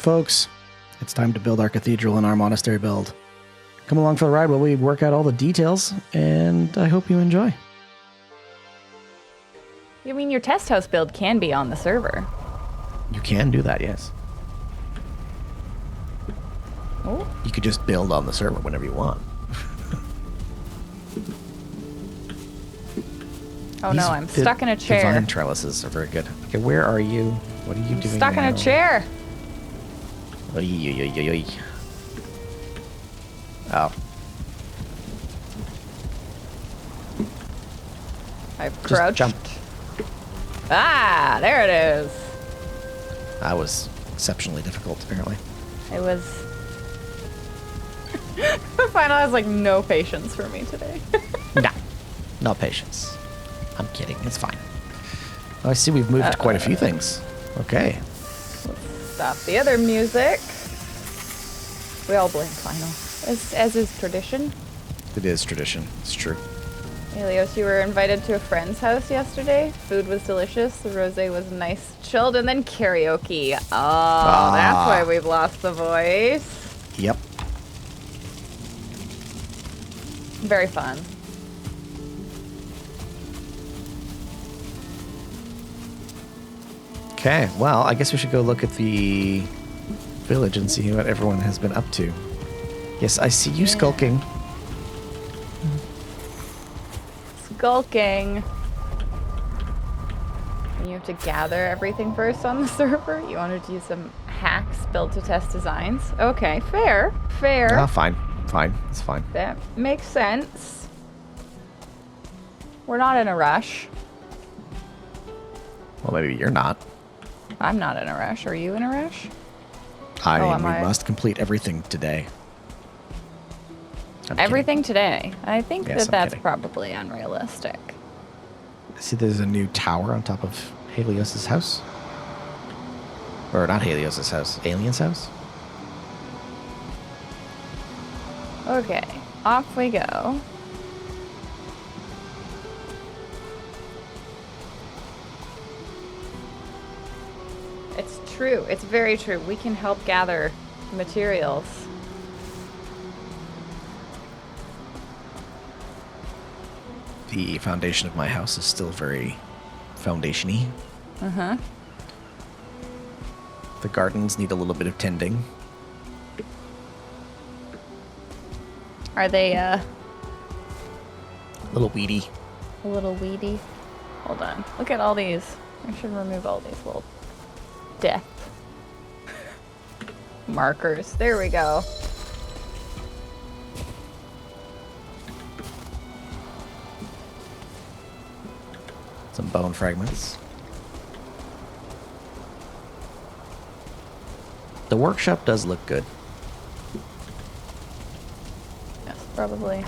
Folks, it's time to build our cathedral and our monastery build. Come along for the ride while we work out all the details, and I hope you enjoy. You mean your test house build can be on the server? You can do that, yes. Oh. You could just build on the server whenever you want. Oh no, I'm stuck in a chair. Divine trellises are very good. Okay, where are you? What are you doing Stuck now? in a chair. Oy, oy, oy, oy, oy. Oh. I've Just crouched. jumped. Ah, there it is. That was exceptionally difficult, apparently. It was... The final has like no patience for me today. Nah, no patience. I'm kidding. It's fine. Oh, I see we've moved quite a few things. Okay. Stop the other music. We all blame Final, as is tradition. It is tradition. It's true. Elios, you were invited to a friend's house yesterday. Food was delicious. The rosé was nice, chilled, and then karaoke. Oh, that's why we've lost the voice. Yep. Very fun. Okay, well, I guess we should go look at the village and see what everyone has been up to. Yes, I see you skulking. Skulking. You have to gather everything first on the server. You wanted to use some hacks built to test designs. Okay, fair. Fair. Ah, fine. Fine. It's fine. That makes sense. We're not in a rush. Well, maybe you're not. I'm not in a rush. Are you in a rush? We I? must complete everything today. I'm Everything today. I think Yes, I'm that's kidding. probably unrealistic. kidding. I see there's a new tower on top of Helios's house. Or not Helios's house, Alien's house. Okay, off we go. It's true. It's very true. We can help gather materials. The foundation of my house is still very foundation-y. Uh-huh. The gardens need a little bit of tending. Are they A little weedy. a little weedy? Hold on. Look at all these. I should remove all these little death markers. There we go. Some bone fragments. The workshop does look good. Yes, probably.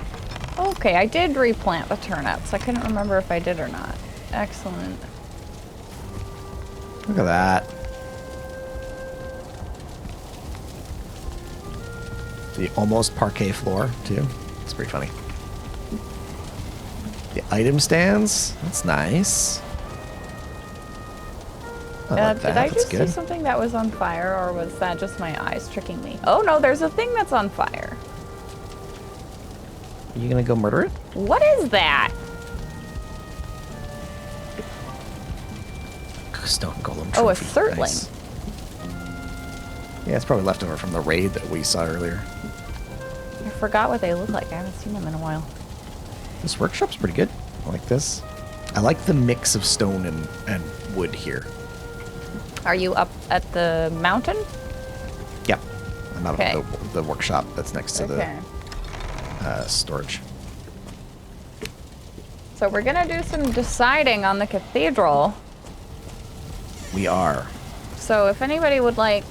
Okay, I did replant the turnips. I couldn't remember if I did or not. Excellent. Look at that. The almost parquet floor, too. It's pretty funny. The item stands. That's nice. I like that. Did I That's just see good. something that was on fire, or was that just my eyes tricking me? Oh no, there's a thing that's on fire. Are you gonna go murder it? What is that? Stone golem Oh, a trophy. surtling. Nice. Yeah, it's probably left over from the raid that we saw earlier. I forgot what they look like. I haven't seen them in a while. This workshop's pretty good. I like this. I like the mix of stone and wood here. Are you up at the mountain? Yep. I'm out Okay. of the workshop that's next to Okay. the storage. So we're gonna do some deciding on the cathedral. We are. So if anybody would like,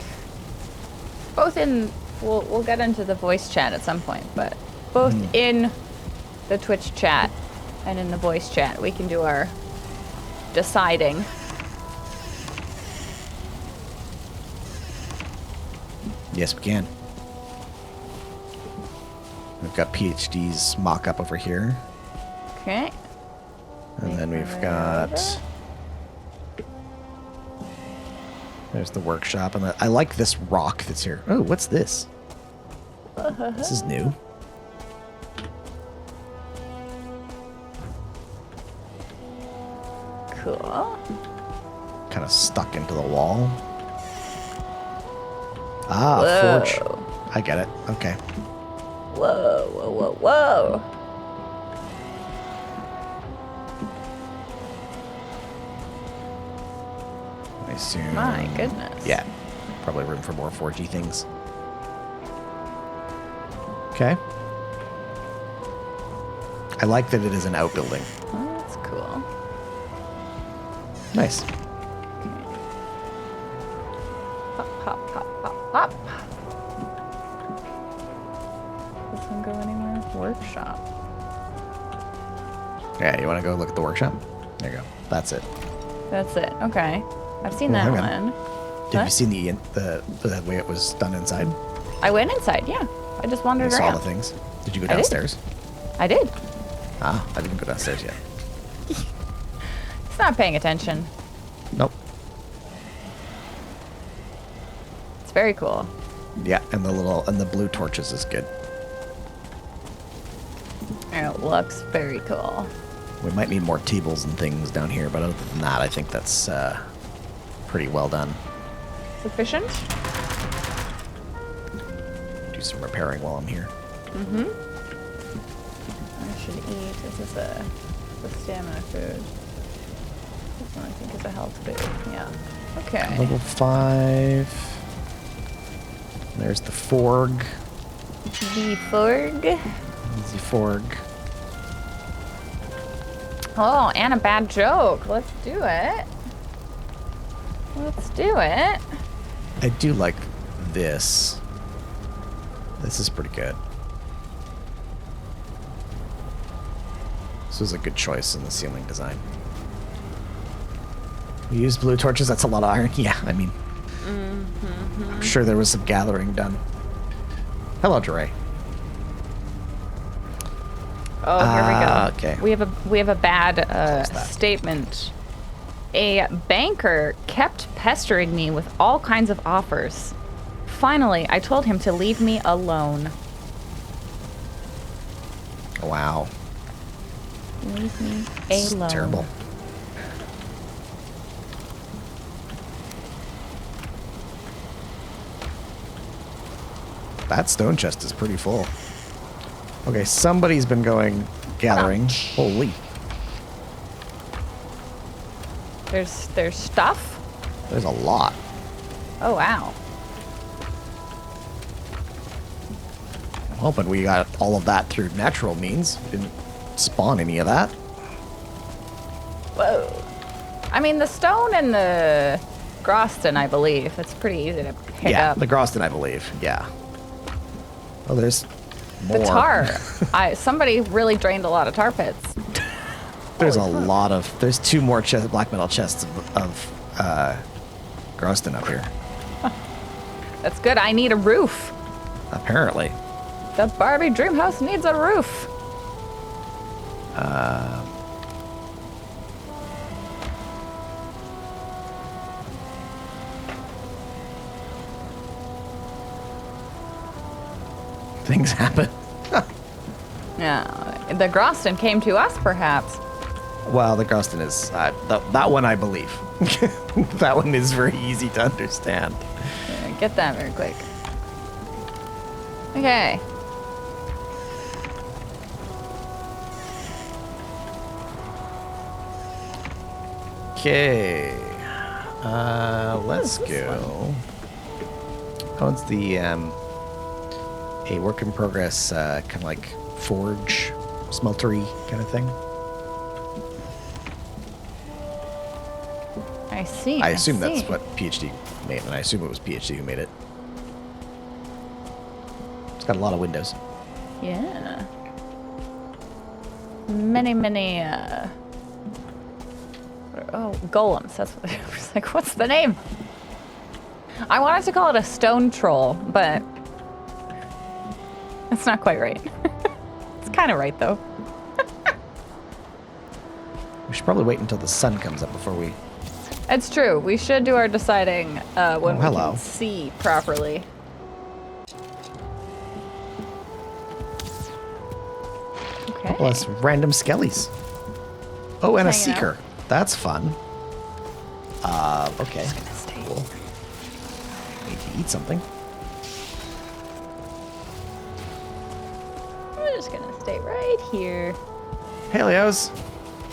both in, we'll get into the voice chat at some point, but both in the Twitch chat and in the voice chat, we can do our deciding. Yes, we can. We've got PhD's mock-up over here. Okay. And then we've Right got... over. There's the workshop, and I like this rock that's here. Oh, what's this? This is new. Cool. Kind of stuck into the wall. Ah, Whoa. forge. I get it. Okay. Whoa, whoa, whoa, whoa. I assume. My goodness. Yeah. Probably room for more forgey things. Okay. I like that it is an outbuilding. Oh, that's cool. Nice. Hop, hop, hop, hop, hop. Does this one go anywhere? Workshop. Yeah, you want to go look at the workshop? There you go. That's it. That's it. Okay. I've seen Well, that hang on. one. Did Huh? you see the way it was done inside? I went inside, yeah. I just wandered You saw around. the things. Did you go I did. downstairs? I did. Ah, I didn't go downstairs yet. It's not paying attention. Nope. It's very cool. Yeah, and the blue torches is good. It looks very cool. We might need more tables and things down here, but other than that, I think that's pretty well done. Sufficient? Do some repairing while I'm here. Mm-hmm. I should eat. This is a stamina food. This one I think is a health food. Yeah. Okay. Level 5. There's the forg. The forg. Easy forg. Oh, and a bad joke. Let's do it. Let's do it. I do like this. This is pretty good. This was a good choice in the ceiling design. We used blue torches. That's a lot of iron. Yeah, I mean, I'm sure there was some gathering done. Hello, Dre. Oh, here we go. Okay. We have a bad Close that. statement. A banker kept pestering me with all kinds of offers. Finally, I told him to leave me alone. Wow. Leave me This is alone. terrible. That stone chest is pretty full. Okay, somebody's been going gathering. Holy. There's stuff? There's a lot. Oh, wow. I'm hoping we got all of that through natural means. Didn't spawn any of that. Whoa. I mean, the stone and the Groston, I believe. It's pretty easy to pick Yeah, up. the Groston, I believe. Yeah. Oh, there's more. The tar. Somebody really drained a lot of tar pits. There's Holy a fuck. lot of. There's 2 more black metal chests of Groston up here. That's good. I need a roof. Apparently. The Barbie dream house needs a roof. Things happen. Yeah. The Groston came to us, perhaps. Well, the Groston is that one I believe. That one is very easy to understand. Yeah, get that very quick. Okay. Okay. Let's is this go. Oh, it's the a work in progress kind of like forge, smeltery kind of thing. I see. I assume that's see. what PhD made, and I assume it was PhD who made it. It's got a lot of windows. Yeah. Many, oh, golems. That's what I was like, what's the name? I wanted to call it a stone troll, but that's not quite right. It's kind of right, though. We should probably wait until the sun comes up before we It's true. We should do our deciding when we hello. can see properly. Okay. Plus random skellies. Oh, and a Hanging out. seeker. That's fun. Okay. Just gonna stay. Cool. Need to eat something. We're just gonna stay right here. Hey, Leos.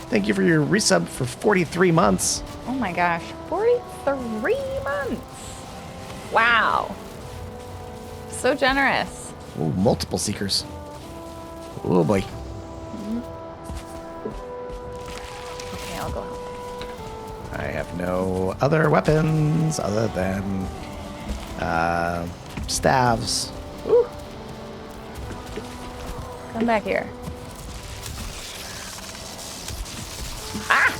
Thank you for your resub for 43 months. Oh my gosh, 43 months. Wow. So generous. Ooh, multiple seekers. Oh boy. Okay, I'll go help. I have no other weapons other than staves. Ooh. Come back here. Ah!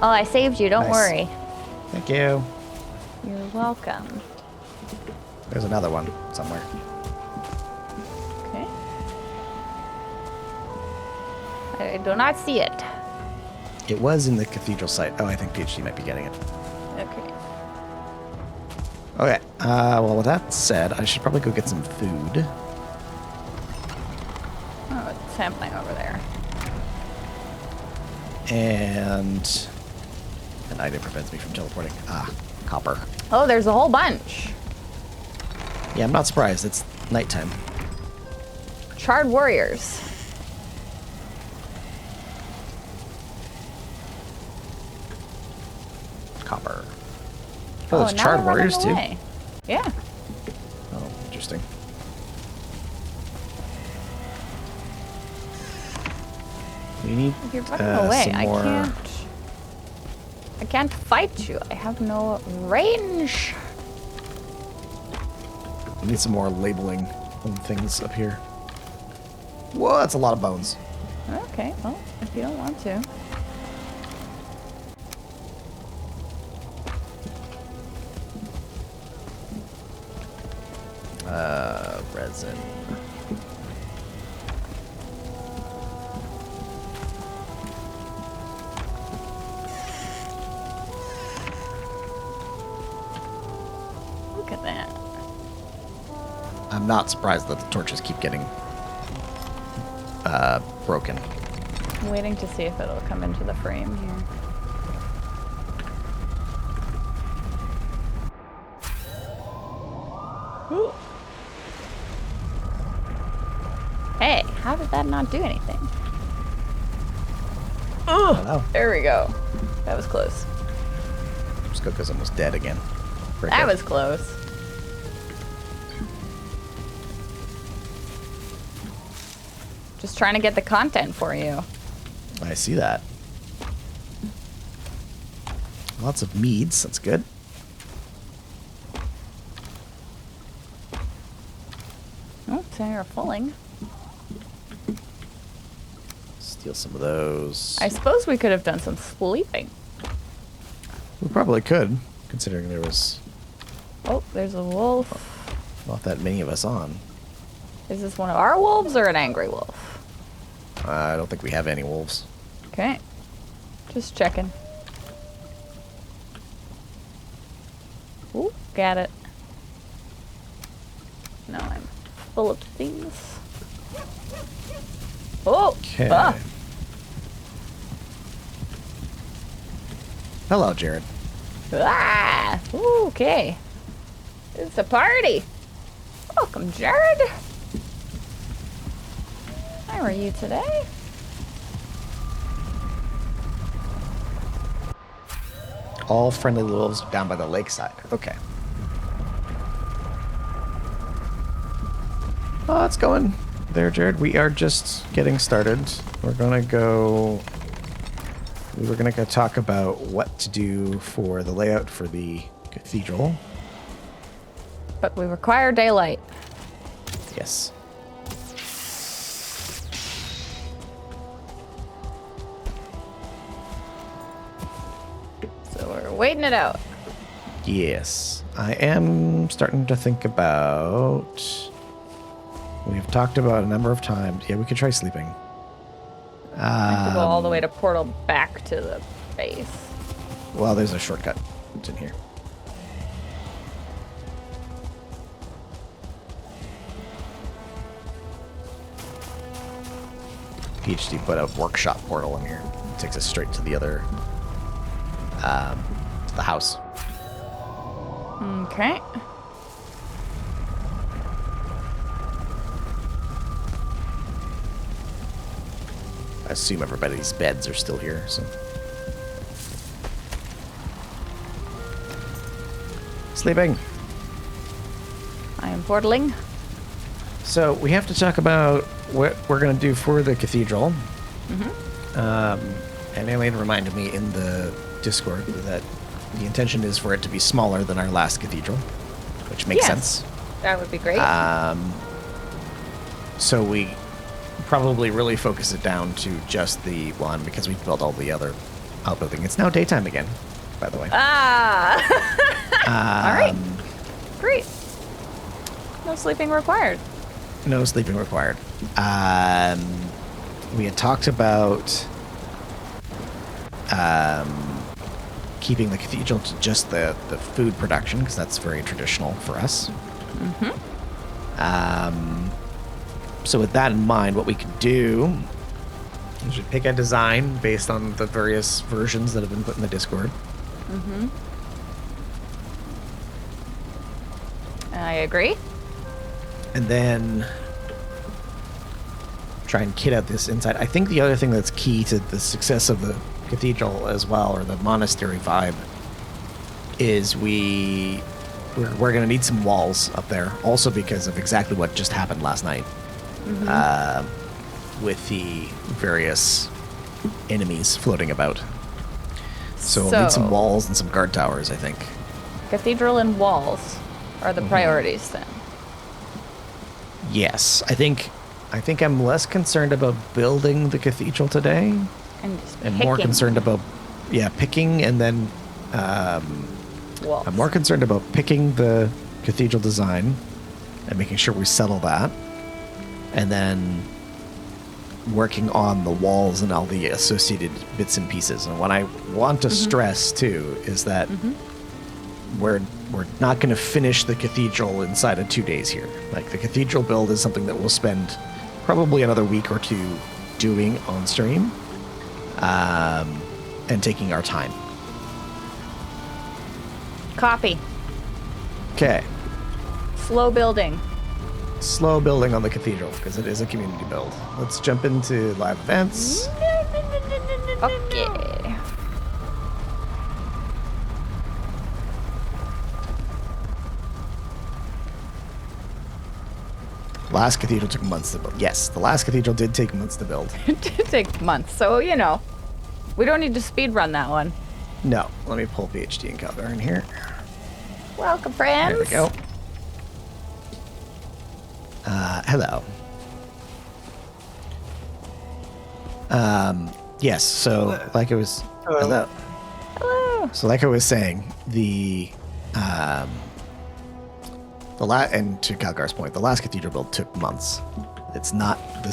Oh, I saved you. Don't Nice. worry. Thank you. You're welcome. There's another one somewhere. Okay. I do not see it. It was in the cathedral site. Oh, I think PhD might be getting it. Okay. Okay. Well, with that said, I should probably go get some food. Oh, it's happening over there. And an item prevents me from teleporting. Ah, copper. Oh, there's a whole bunch. Yeah, I'm not surprised. It's nighttime. Charred warriors. Copper. Oh, there's now charred they're running warriors too. away. Yeah. Oh, interesting. We need If you're running away, some I more. can't fight you. I have no range. We need some more labeling on things up here. Whoa, that's a lot of bones. Okay, well, if you don't want to. Resin. Look at that. I'm not surprised that the torches keep getting broken. I'm waiting to see if it'll come into the frame here. Ooh. Hey, how did that not do anything? I don't know. There we go. That was close. Skoka's almost dead again. Right That there. was close. Just trying to get the content for you. I see that. Lots of meads. That's good. Oh, so you're fulling. Steal some of those. I suppose we could have done some sleeping. We probably could, considering there was Oh, there's a wolf. not that many of us on. Is this one of our wolves or an angry wolf? I don't think we have any wolves. Okay. Just checking. Ooh, got it. No, I'm full of things. Oh! Okay. Ah. Hello, Jared. Ah! Okay. It's a party. Welcome, Jared. How are you today? All friendly wolves down by the lakeside. Okay. Oh, it's going there, Jared. We are just getting started. We were gonna go talk about what to do for the layout for the cathedral. But we require daylight. Yes. So we're waiting it out. Yes. I am starting to think about we've talked about a number of times. Yeah, we could try sleeping. I have to go all the way to portal back to the base. Well, there's a shortcut. It's in here. PhD put a workshop portal in here. It takes us straight to the other, to the house. Okay. I assume everybody's beds are still here, so. Sleeping. I am portaling. So we have to talk about what we're going to do for the cathedral. And Alien reminded me in the Discord that the intention is for it to be smaller than our last cathedral, which makes sense. That would be great. So we probably really focus it down to just the one because we built all the other outbuilding. It's now daytime again, by the way. All right. Great. No sleeping required. No sleeping required. We had talked about keeping the cathedral to just the food production, because that's very traditional for us. So with that in mind, what we could do is we pick a design based on the various versions that have been put in the Discord. I agree. And then try and kit out this inside. I think the other thing that's key to the success of the cathedral as well, or the monastery vibe, is we're going to need some walls up there, also because of exactly what just happened last night with the various enemies floating about. So we'll need some walls and some guard towers, I think. Cathedral and walls are the priorities then. Yes, I think I'm less concerned about building the cathedral today, And more concerned about picking, and then walls. I'm more concerned about picking the cathedral design and making sure we settle that, and then working on the walls and all the associated bits and pieces. And what I want to stress too is that we're not going to finish the cathedral inside of 2 days here. Like, the cathedral build is something that we'll spend probably another week or two doing on stream, and taking our time. Copy. Okay. Slow building. Slow building on the cathedral, because it is a community build. Let's jump into live events. Okay. Last cathedral took months to build. Yes, the last cathedral did take months to build. It did take months, so we don't need to speed run that one. No, let me pull PhD and Calgar in here. Welcome, friends. There we go. Hello. Yes, so like I was... Hello. Hello. So like I was saying, and to Calgar's point, the last cathedral build took months. This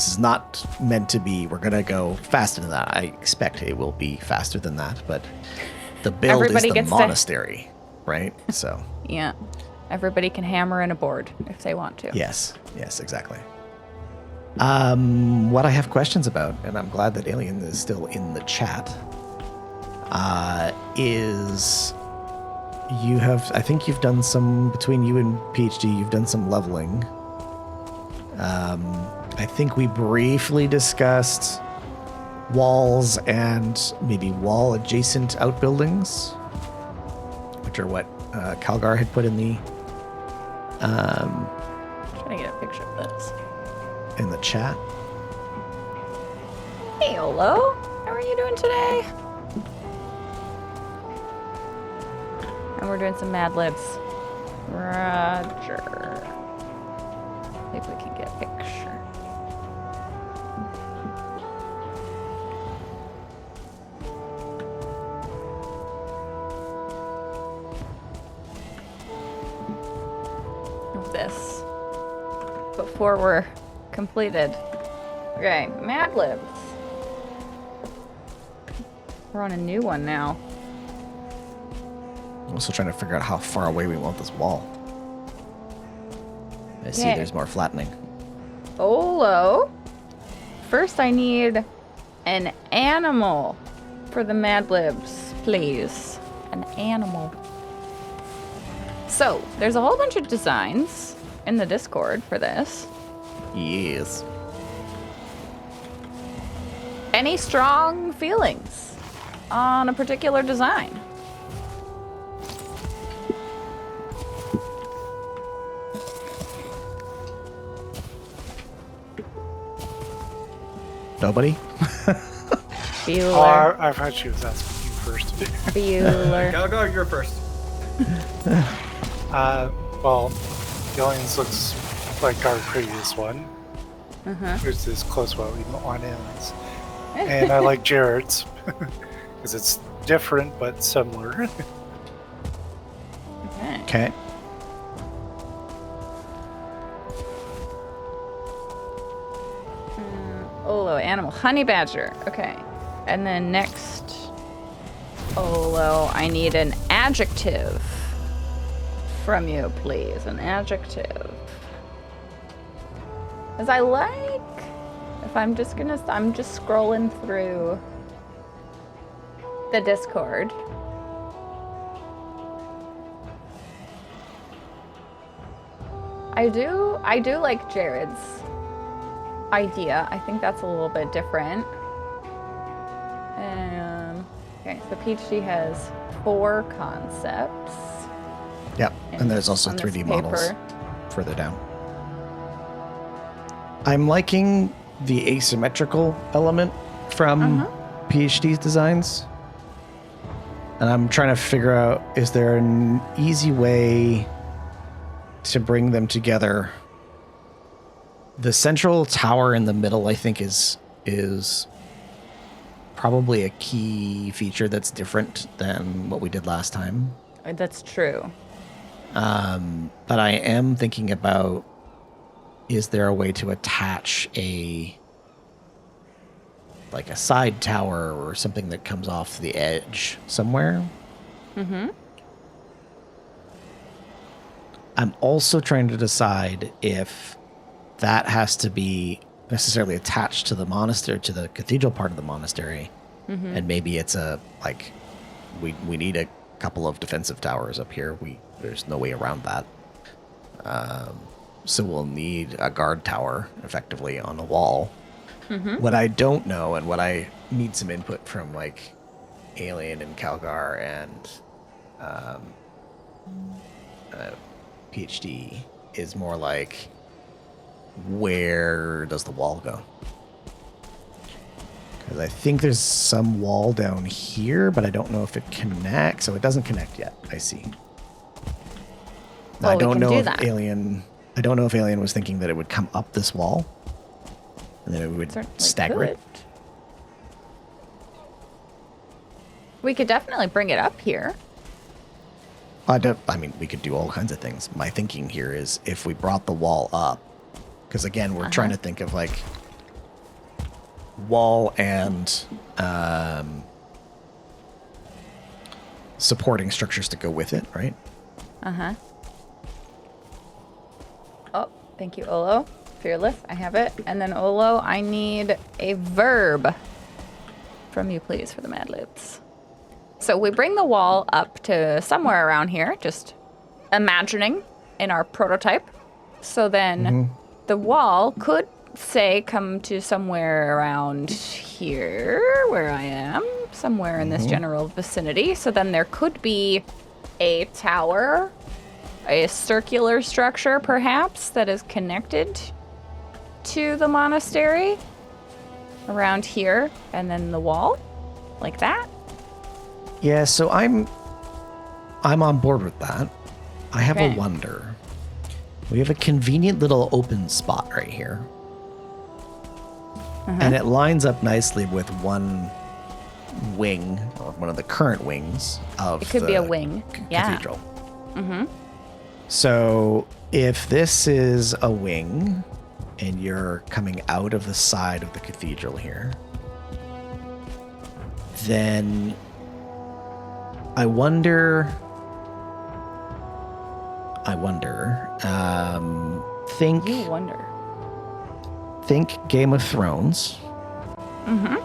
is not meant to be, we're going to go faster than that. I expect it will be faster than that, but the build Everybody is the gets to- monastery, right? So, Yeah. Everybody can hammer in a board if they want to. yes, exactly. What I have questions about, and I'm glad that Alien is still in the chat, is I think you've done some, between you and PhD, you've done some leveling. I think we briefly discussed walls and maybe wall adjacent outbuildings, which are what Calgar had put in the Trying to get a picture of this. in the chat. Hey, hello. How are you doing today? And we're doing some Mad Libs. Roger. See if we can get a picture. Of this. Before we're completed. Okay, Mad Libs. We're on a new one now. I'm also trying to figure out how far away we want this wall. I see Okay. there's more flattening. Olo. First, I need an animal for the Mad Libs, please. An animal. So, there's a whole bunch of designs in the Discord for this. Yes. Any strong feelings on a particular design? Nobody? Bueller. I thought she was asking you first. Bueller. Go, you're first. Well, the aliens looks like our previous one. Which is close what we want aliens. And I like Jared's because it's different but similar. Okay. Okay. Olo, animal. Honey badger. Okay. And then next, Olo, I need an adjective from you, please. An adjective. As I like, if I'm just scrolling through the Discord. I do like Jared's idea. I think that's a little bit different. Okay, so PhD has 4 concepts. Yep. And there's also on this 3D models paper. further down. I'm liking the asymmetrical element from PhD's designs. And I'm trying to figure out, is there an easy way to bring them together? The central tower in the middle, I think, is probably a key feature that's different than what we did last time. That's true. But I am thinking about, is there a way to attach a side tower or something that comes off the edge somewhere? I'm also trying to decide if that has to be necessarily attached to the monastery, to the cathedral part of the monastery. And maybe it's we need a couple of defensive towers up here. There's no way around that. So we'll need a guard tower effectively on a wall. What I don't know, and what I need some input from Alien and Calgar and PhD, is more like, where does the wall go? Because I think there's some wall down here, but I don't know if it connects. So it doesn't connect yet. I see. Now, Well, I don't we can know do if that. Alien was thinking that it would come up this wall, and then it would Certainly stagger it. could. We could definitely bring it up here. I mean, we could do all kinds of things. My thinking here is if we brought the wall up, because again, we're trying to think of wall and supporting structures to go with it, right? Oh, thank you, Olo. Fearless, I have it. And then Olo, I need a verb from you, please, for the Mad Libs. So we bring the wall up to somewhere around here, just imagining in our prototype. So then the wall could, say, come to somewhere around here, where I am, somewhere in this general vicinity. So then there could be a tower, a circular structure, perhaps, that is connected to the monastery around here, and then the wall, like that. Yeah, so I'm on board with that. I have Okay. a wonder. We have a convenient little open spot right here. And it lines up nicely with one wing, or one of the current wings of It could the be a wing. Yeah. cathedral. So if this is a wing, and you're coming out of the side of the cathedral here, then I wonder, think You wonder. Game of Thrones. Mm-hmm.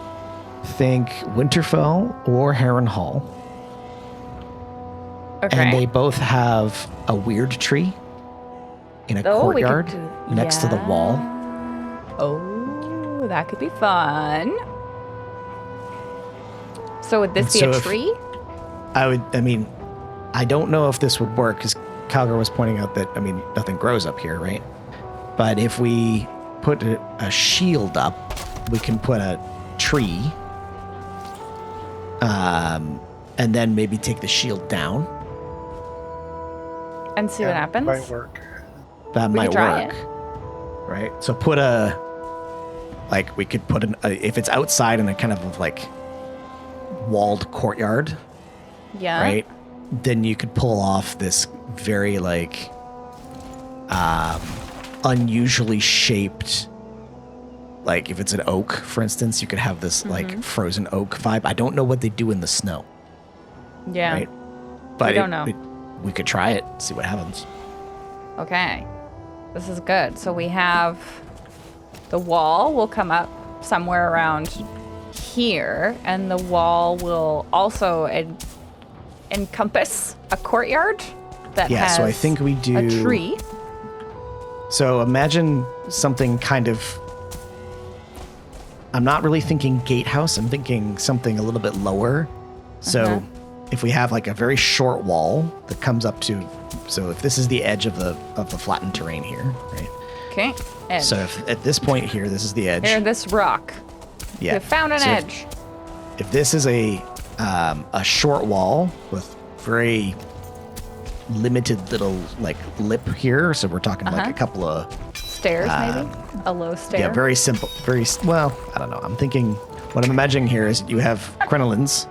Think Winterfell or Harrenhal. Okay. And they both have a weird tree in a Oh, we could courtyard next to the wall. Oh, that could be fun. So would this And be so a if- tree? I don't know if this would work because Calgar was pointing out that, nothing grows up here, right? But if we put a shield up, we can put a tree, and then maybe take the shield down. And see what happens? Might work. That We might could try work. Right? So put we could put if it's outside in a kind of like walled courtyard, Yeah. right? Then you could pull off this very unusually shaped, like if it's an oak, for instance, you could have this like frozen oak vibe. I don't know what they do in the snow, Yeah. right? But don't know. We could try it, see what happens. Okay. This is good. So we have the wall will come up somewhere around here, and the wall will also encompass a courtyard that Yeah, has so I think we do a tree. So imagine something kind of. I'm not really thinking gatehouse. I'm thinking something a little bit lower. So if we have like a very short wall that comes up to, so if this is the edge of the flattened terrain here, right? Okay. Edge. So if at this point here, this is the edge. Here, this rock. Yeah. You found an So edge. If this is a short wall with very limited little like lip here, so we're talking like a couple of Stairs, maybe? A low stair. yeah, very simple, well, I don't know. I'm thinking what I'm imagining here is you have crenolines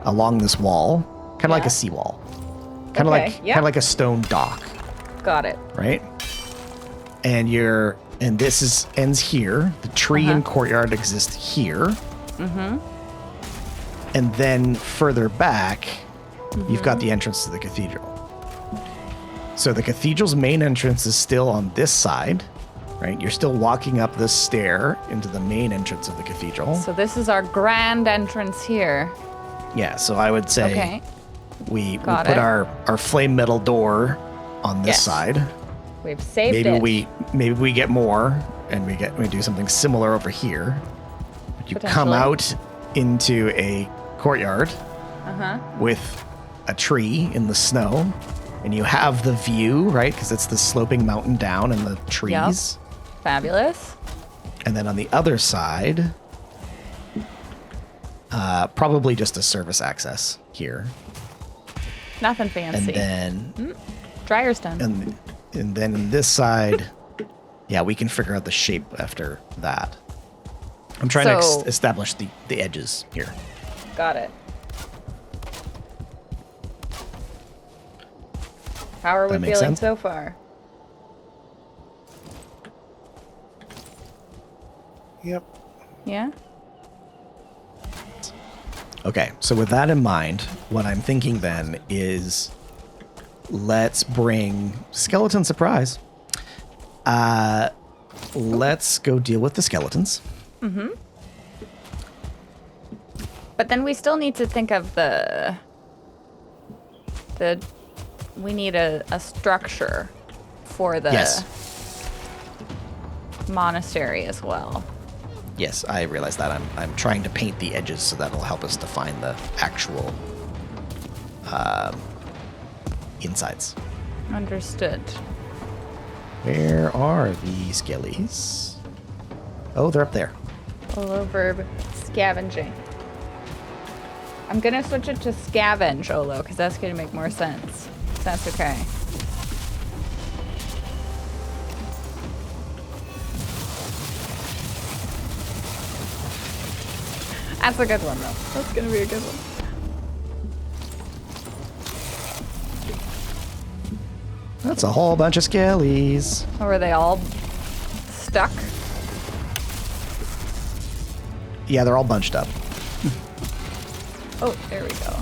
along this wall, kind of like Yeah. a seawall, kind Okay, of yeah. like a stone dock, Got it. right? And this ends here. The tree and courtyard exist here. Mm-hmm. And then further back, you've got the entrance to the cathedral. So the cathedral's main entrance is still on this side, right? You're still walking up this stair into the main entrance of the cathedral. So this is our grand entrance here. Yeah, so I would say Okay. we Got put it. our flame metal door on this Yes. side. We've saved Maybe it. we get more and we do something similar over here. But you come Potentially. out into a courtyard with a tree in the snow, and you have the view, right? Because it's the sloping mountain down and the trees. Fabulous. And then on the other side, probably just a service access here. Nothing And fancy. then Dryer's done. and then on this side, yeah, we can figure out the shape after that. I'm trying to So- establish the edges here. Got it. How are we That makes feeling sense? so far? Yep. Yeah? Okay, so with that in mind, what I'm thinking then is let's bring skeleton surprise. Let's go deal with the skeletons. But then we still need to think of the we need a structure for the Yes. monastery as well. Yes, I realize that. I'm trying to paint the edges so that'll help us define the actual insides. Understood. Where are the skellies? Oh, they're up there. All over scavenging. I'm gonna switch it to scavenge, Olo, because that's gonna make more sense. That's okay. That's a good one, though. That's gonna be a good one. That's a whole bunch of skellies. Or were they all stuck? Yeah, they're all bunched up. Oh, there we go.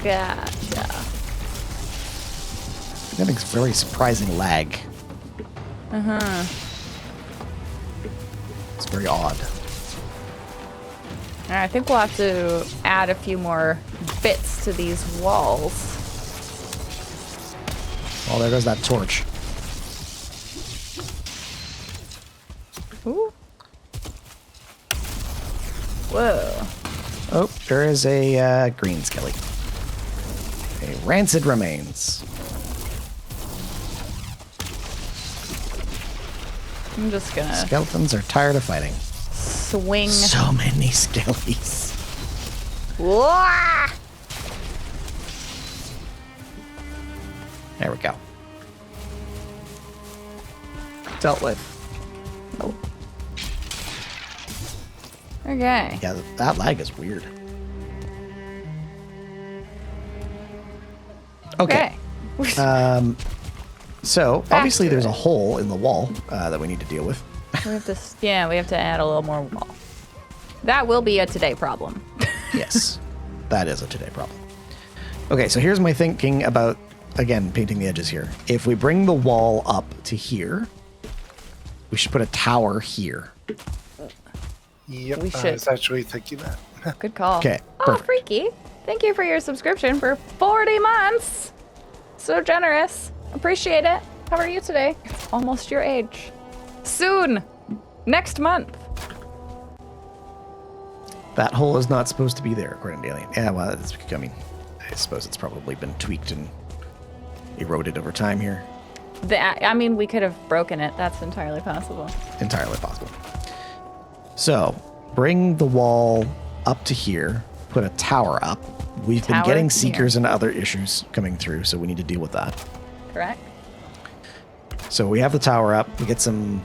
Gotcha. That makes very surprising lag. Uh-huh. It's very odd. I think we'll have to add a few more bits to these walls. Oh, there goes that torch. Ooh. Whoa. Oh, there is a green skelly. A rancid remains. I'm just gonna Skeletons are tired of fighting. swing. So many skellies. Wah! There we go. Dealt with. Oh. Okay. Yeah, that lag is weird. Okay. So, Back obviously to there's it. a hole in the wall that we need to deal with. We have to, we have to add a little more wall. That will be a today problem. Yes, that is a today problem. Okay, so here's my thinking about, again, painting the edges here. If we bring the wall up to here, we should put a tower here. Yep, We I should. was actually thinking that. Good call. Okay, Oh, perfect. Freaky. Thank you for your subscription for 40 months. So generous. Appreciate it. How are you today? Almost your age. Soon. Next month. That hole is not supposed to be there, according to Alien. Yeah, well, it's, I mean, I suppose it's probably been tweaked and eroded over time here. I mean, we could have broken it. That's entirely possible. Entirely possible. So, bring the wall up to here, put a tower up. We've been Tower getting here. seekers and other issues coming through, so we need to deal with that. Correct? So we have the tower up. We get some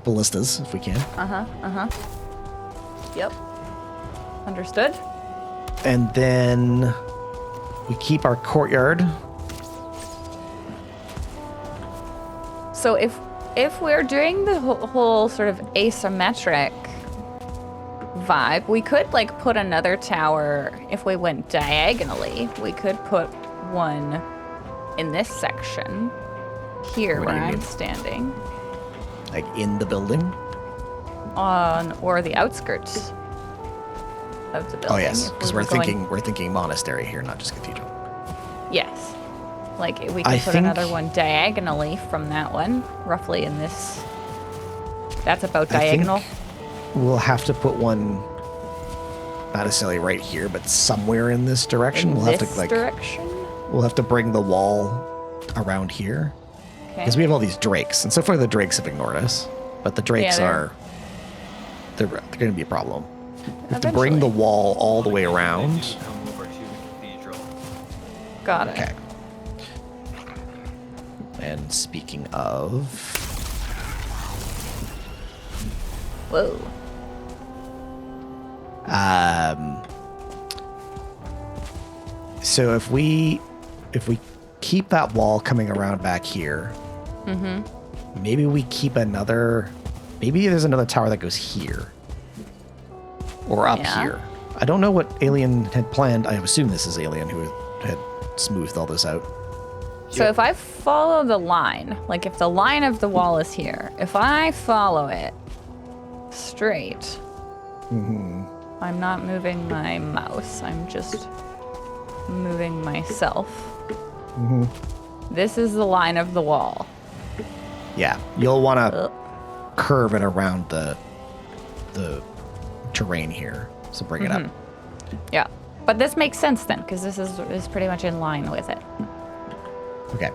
ballistas, if we can. Yep. Understood? And then we keep our courtyard. So if we're doing the whole sort of asymmetric vibe, we could like put another tower. If we went diagonally, we could put one in this section here What do where you I'm mean? standing, Like in the building. or the outskirts of the building. Oh yes, if because we we're thinking monastery here, not just cathedral. Yes. Like we I could put think- another one diagonally from that one, roughly in this. That's about I think diagonal. We'll have to put one, not necessarily right here, but somewhere in this direction. In We'll this have to direction. we'll have to bring the wall around here Okay. because we have all these drakes, and so far the drakes have ignored us. But the drakes they're- they're going to be a problem. We have to bring the Eventually. wall all the way around. Come over to the cathedral. Got it. Okay. And speaking of, Whoa. so if we keep that wall coming around back here, maybe we keep another. Maybe there's another tower that goes here or up Yeah. here. I don't know what Alien had planned. I assume this is Alien who had smoothed all this out. So if I follow the line, like if the line of the wall is here, if I follow it straight, I'm not moving my mouse, I'm just moving myself. This is the line of the wall. Yeah, you'll want to Ugh. curve it around the terrain here. So bring it up. Yeah. But this makes sense then, because this is pretty much in line with it. Okay.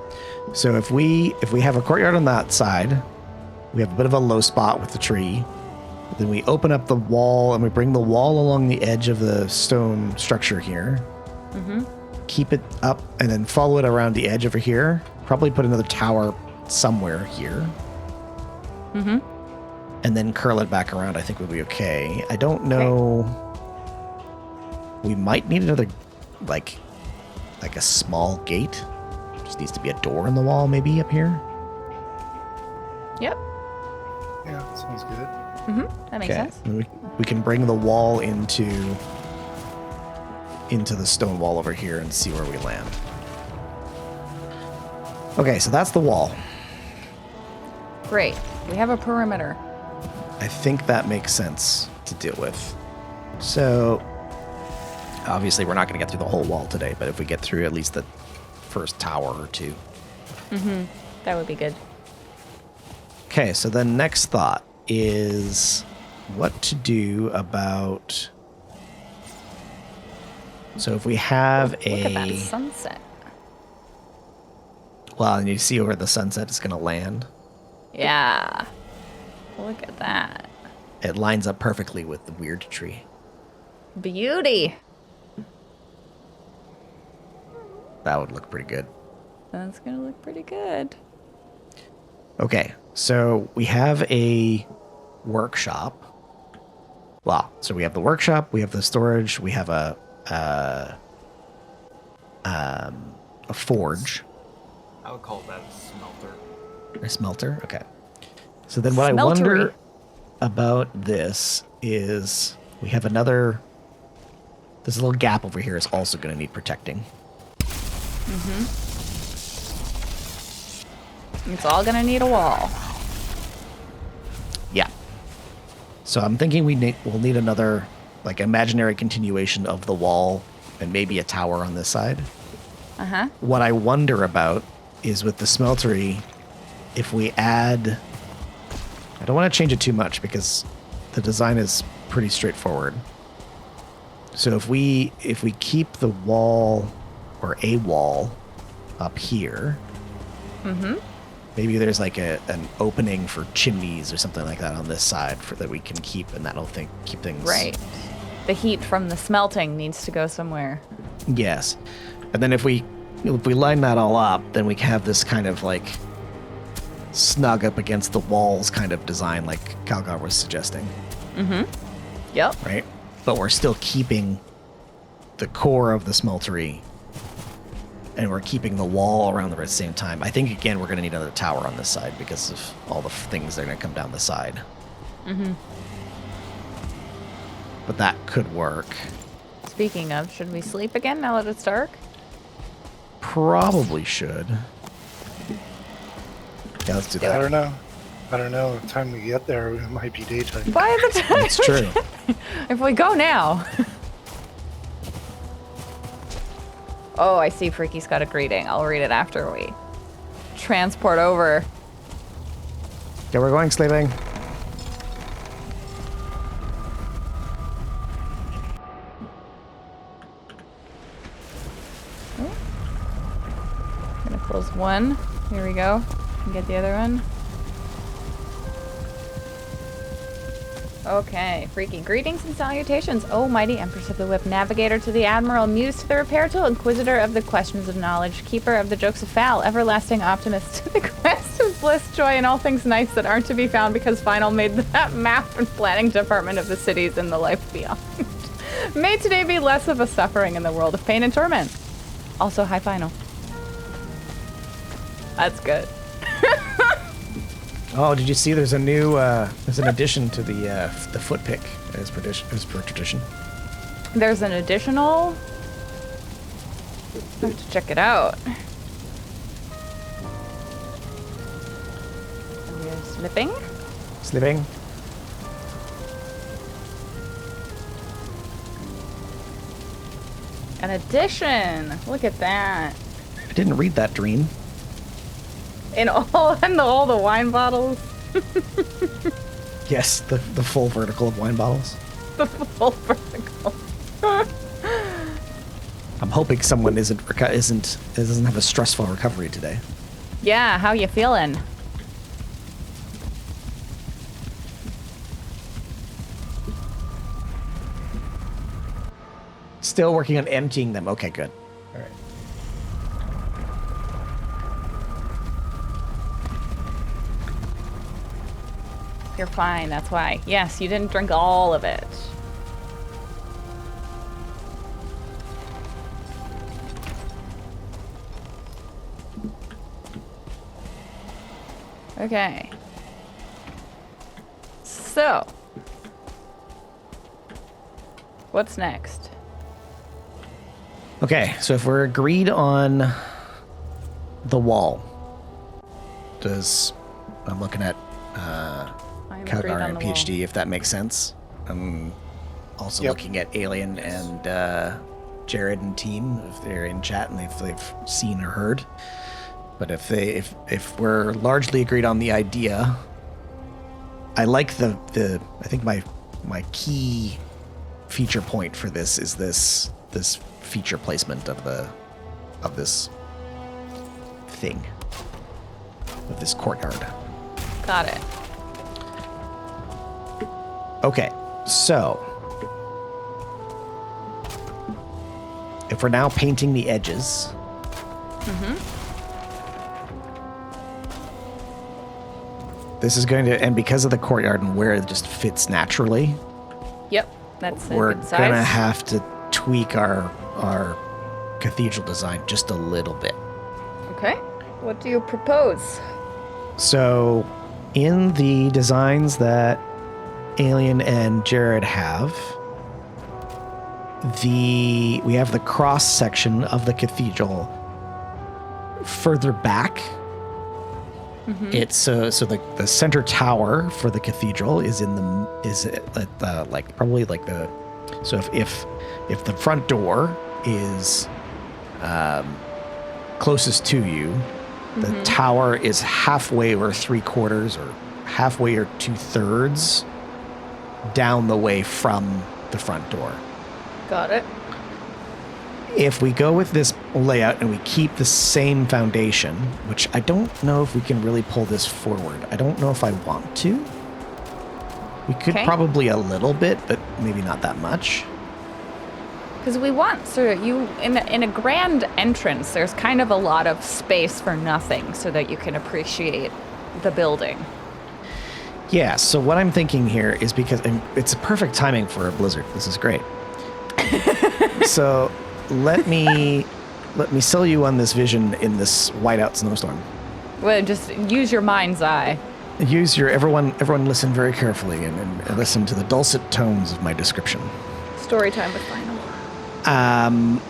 So if we have a courtyard on that side, we have a bit of a low spot with the tree. Then we open up the wall and we bring the wall along the edge of the stone structure here. Keep it up and then follow it around the edge over here. Probably put another tower somewhere here. and then curl it back around, I think we'll be okay. I don't know. We might need another, like a small gate. Just needs to be a door in the wall, maybe up here. Yep. Yeah, sounds good. That makes sense. And we can bring the wall into the stone wall over here and see where we land. Okay, so that's the wall. Great. We have a perimeter. I think that makes sense to deal with. So, obviously we're not going to get through the whole wall today, but if we get through at least the first tower or two. That would be good. Okay, so the next thought is what to do about... So if we have Look at that sunset. Well, and you see where the sunset is going to land? Yeah. Look at that. It lines up perfectly with the weird tree. Beauty. That would look pretty good. That's going to look pretty good. Okay, so we have a workshop. Well, so we have the workshop, we have the storage, we have a forge. I would call that a smelter. A smelter? Okay. So then what I wonder about this is we have another... This little gap over here is also going to need protecting. It's all going to need a wall. Yeah. So I'm thinking we'll need another, like, imaginary continuation of the wall and maybe a tower on this side. What I wonder about is with the smeltery, if we add... I don't want to change it too much because the design is pretty straightforward. So if we keep the wall or a wall up here, maybe there's like an opening for chimneys or something like that on this side that we can keep, and that'll keep things Right. The heat from the smelting needs to go somewhere. Yes, and then if we line that all up, then we have this kind of like snug up against the walls kind of design, like Calgar was suggesting. Yep. Right, but we're still keeping the core of the smeltery, and we're keeping the wall around there at the same time. I think, again, we're going to need another tower on this side because of all the things that are going to come down the side. But that could work. Speaking of, should we sleep again now that it's dark? Probably should. Yeah, let's do I that. don't know. By the time we get there, it might be daytime. By the time That's true. if we go now. Oh, I see Freaky's got a greeting. I'll read it after we transport over. Yeah, we're going sleeping. I'm gonna close one. Here we go. And get the other one. Okay, Freaky. Greetings and salutations, O mighty Empress of the Whip, Navigator to the Admiral, Muse to the Repair Tool, Inquisitor of the Questions of Knowledge, Keeper of the Jokes of Foul, Everlasting Optimist to the Quest of Bliss, Joy, and all things nice that aren't to be found because Final made that map and planning department of the cities and the life beyond. May today be less of a suffering in the world of pain and torment. Also, hi Final. That's good. Oh, did you see? There's a new, there's an addition to the foot pick as per tradition. There's an additional. I have to check it out. We're slipping. Sleeping. An addition. Look at that. I didn't read that dream. In all the wine bottles. Yes, the full vertical of wine bottles. The full vertical. I'm hoping someone doesn't have a stressful recovery today. Yeah, how you feeling? Still working on emptying them. Okay, good. All right. You're fine, that's why. Yes, you didn't drink all of it. Okay. So, what's next? Okay, so if we're agreed on the wall, I'm looking at Calgar and PhD, if that makes sense. I'm also looking at Alien and Jared and team, if they're in chat and if they've seen or heard. But if we're largely agreed on the idea, I like I think my key feature point for this is this feature placement of this thing, of this courtyard. Got it. Okay, so if we're now painting the edges, this is going to, and because of the courtyard and where it just fits naturally, Yep, that's a we're good size. gonna have to tweak our cathedral design just a little bit. Okay. What do you propose? So, in the designs that Alien and Jared have, we have the cross section of the cathedral further back. It's so the center tower for the cathedral is probably like the, so if the front door is closest to you, the tower is halfway or 3/4 or halfway or 2/3 down the way from the front door. Got it. If we go with this layout and we keep the same foundation, which I don't know if we can really pull this forward. I don't know if I want to. We could probably a little bit, but maybe not that much. Because we want sort of in a grand entrance, there's kind of a lot of space for nothing so that you can appreciate the building. Yeah, so what I'm thinking here is because and it's a perfect timing for a blizzard. This is great. So let me sell you on this vision in this whiteout snowstorm. Well, just use your mind's eye. Everyone listen very carefully and listen to the dulcet tones of my description. Story time with Final.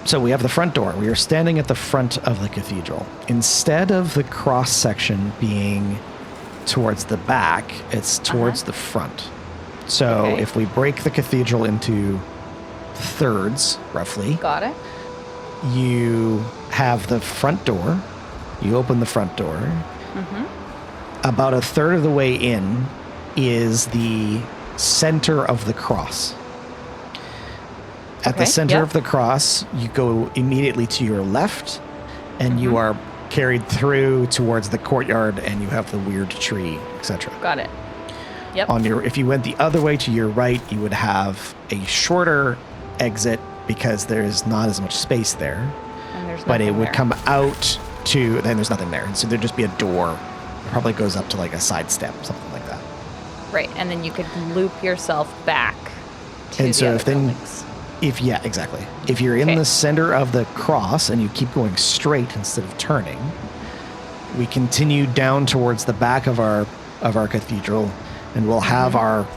So we have the front door. We are standing at the front of the cathedral. Instead of the cross section being towards the back, it's towards the front. So if we break the cathedral into thirds, roughly. Got it. You have the front door. You open the front door. About 1/3 of the way in is the center of the cross. At the center of the cross, you go immediately to your left, and you are carried through towards the courtyard, and you have the weird tree, etc. Got it. Yep. If you went the other way to your right, you would have a shorter exit because there's not as much space there. And there's but it would there. come out to, then there's nothing there. And so there'd just be a door. It probably goes up to like a side step, something like that. Right, and then you could loop yourself back to And the so other if then, buildings. yeah, exactly. If you're in the center of the cross and you keep going straight instead of turning, we continue down towards the back of our cathedral, and we'll have our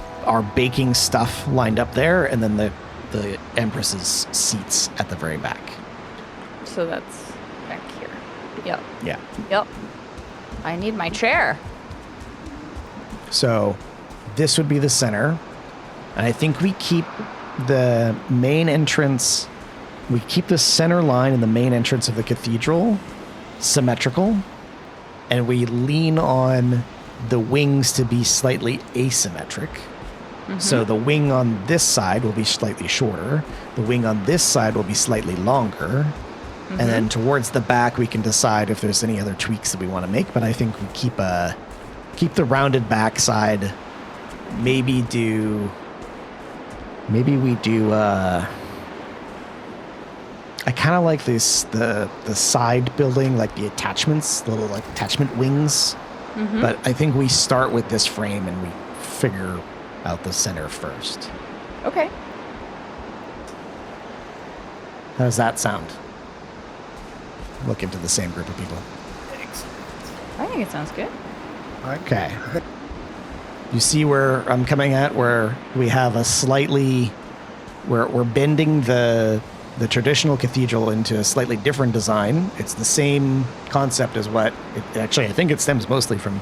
baking stuff lined up there, and then the Empress's seats at the very back. So that's back here. Yep. Yeah. Yep. I need my chair. So this would be the center. And I think we keep the main entrance, we keep the center line in the main entrance of the cathedral symmetrical, and we lean on the wings to be slightly asymmetric. So the wing on this side will be slightly shorter. The wing on this side will be slightly longer. And then towards the back, we can decide if there's any other tweaks that we want to make. But I think we keep the rounded back side. Maybe we do. I kind of like the side building, like the attachments, little like attachment wings But I think we start with this frame and we figure out the center first. Okay. How does that sound? Look into the same group of people. I think it sounds good. Okay. You see where I'm coming at, where we have a slightly... We're bending the traditional cathedral into a slightly different design. It's the same concept as what... Actually, I think it stems mostly from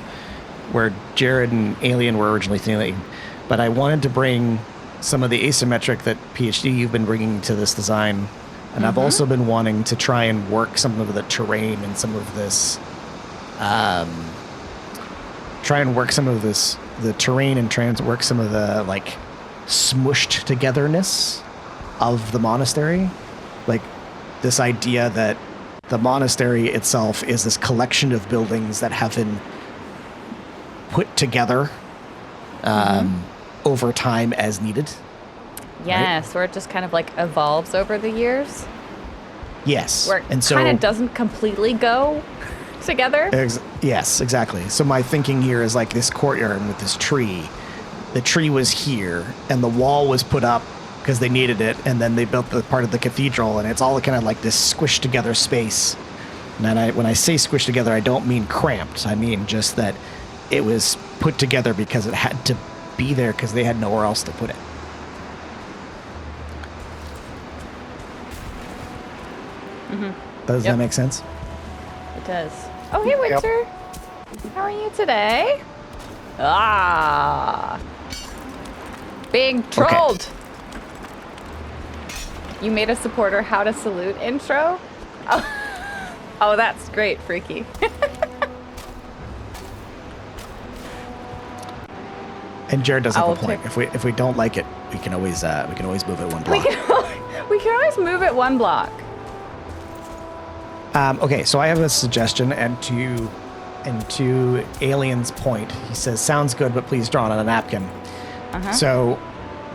where Jared and Alien were originally thinking. But I wanted to bring some of the asymmetric that PhD you've been bringing to this design. And I've also been wanting to try and work some of the terrain and some of this... try and work some of this... The terrain and try and work some of the, like, smushed togetherness of the monastery. Like, this idea that the monastery itself is this collection of buildings that have been put together over time as needed. Yes, where it just kind of like evolves over the years. Yes. Where it and so kind of doesn't completely go together. Yes, exactly. So my thinking here is like this courtyard with this tree. The tree was here, and the wall was put up because they needed it, and then they built the part of the cathedral, and it's all kind of like this squished together space. And then when I say squished together, I don't mean cramped. I mean just that it was put together because it had to be there because they had nowhere else to put it. Does that make sense? It does. Oh, hey, Winter. How are you today? Ah. Being trolled. Okay. You made a supporter how to salute intro? Oh, that's great, Freaky. And Jared does have a point. If we don't like it, we can always move it one block. We can always move it one block. Okay, so I have a suggestion, and to Alien's point, he says, "Sounds good, but please draw it on a napkin." So,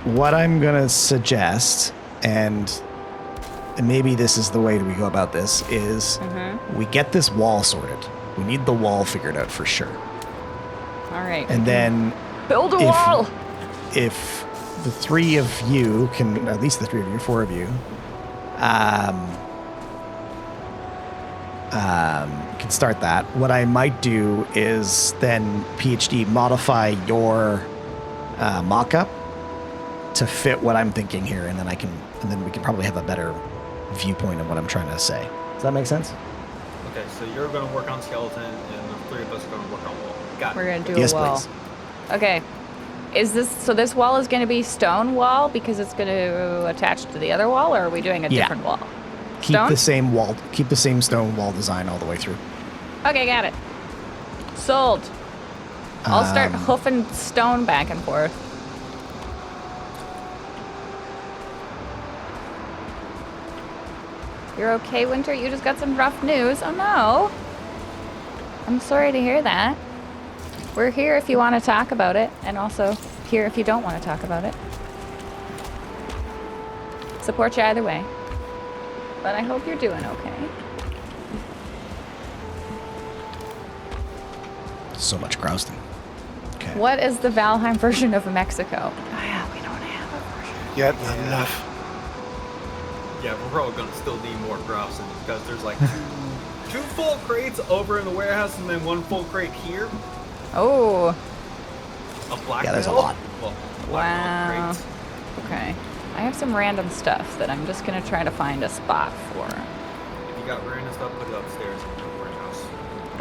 what I'm gonna suggest, and maybe this is the way we go about this, is we get this wall sorted. We need the wall figured out for sure. All right. And then build a wall. If the three of you can, at least the three of you, four of you, can start that. What I might do is then PhD modify your mock-up to fit what I'm thinking here, and then we can probably have a better viewpoint of what I'm trying to say. Does that make sense? Okay, so you're going to work on skeleton, and the three of us are going to work on wall. Got it. We're going to do a wall. Please. Okay. This wall is going to be stone wall because it's going to attach to the other wall, or are we doing a different wall? Keep the same wall. Keep the same stone wall design all the way through. Okay, got it. Sold. I'll start hoofing stone back and forth. You're okay, Winter? You just got some rough news. Oh no. I'm sorry to hear that. We're here if you want to talk about it, and also here if you don't want to talk about it. Support you either way. But I hope you're doing okay. So much Grouston. Okay. What is the Valheim version of Mexico? Oh yeah, we don't have a version. Yet not enough. Yeah, we're probably going to still need more grouse because there's like two full crates over in the warehouse and then one full crate here. Oh. A black there's a belt. lot. Well, Wow. Okay. I have some random stuff that I'm just going to try to find a spot for. If you got random stuff, put it upstairs in the warehouse.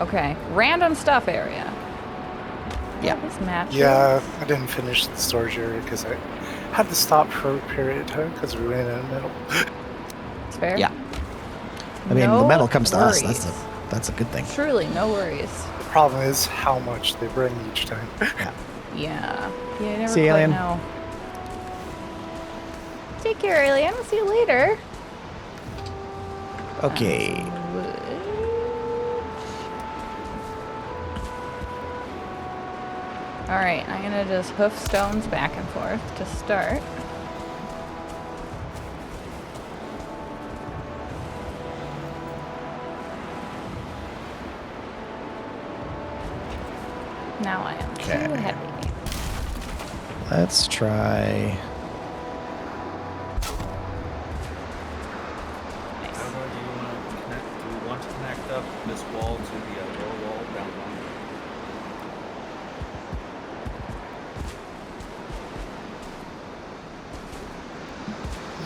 Okay. Random stuff area. Yeah. This map. Yeah, I didn't finish the storage area because I had to stop for a period of time because we ran out of metal. It's fair. Yeah. I mean, No the metal comes to us. worries. That's a good thing. Truly, no worries. The problem is how much they bring each time. Yeah. Yeah. You never See you, quite Alien. know. Take care, Alien. We'll see you later. Okay. Alright, I'm gonna just hoof stones back and forth to start. Now I am Okay. too heavy. Let's try. Nice. I don't know, do you want to connect up this wall to the lower wall down one?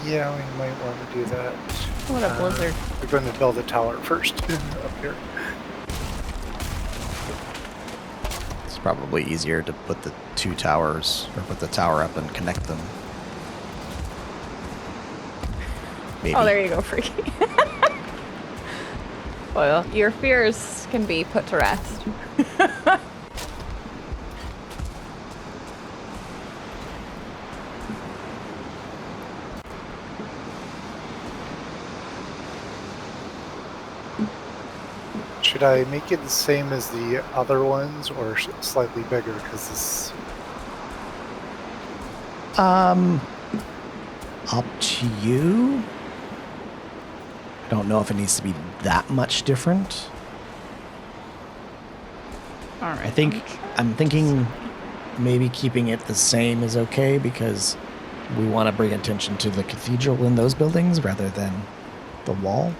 Yeah, we might want to do that. What a blizzard. We're going to build a tower first up here. It's probably easier to put the two towers, or put the tower up and connect them. Maybe. Oh, there you go, Freaky. Well, your fears can be put to rest. Should I make it the same as the other ones or slightly bigger? Because this. Up to you. I don't know if it needs to be that much different. All right. I'm thinking maybe keeping it the same is okay because we want to bring attention to the cathedral in those buildings rather than the wall.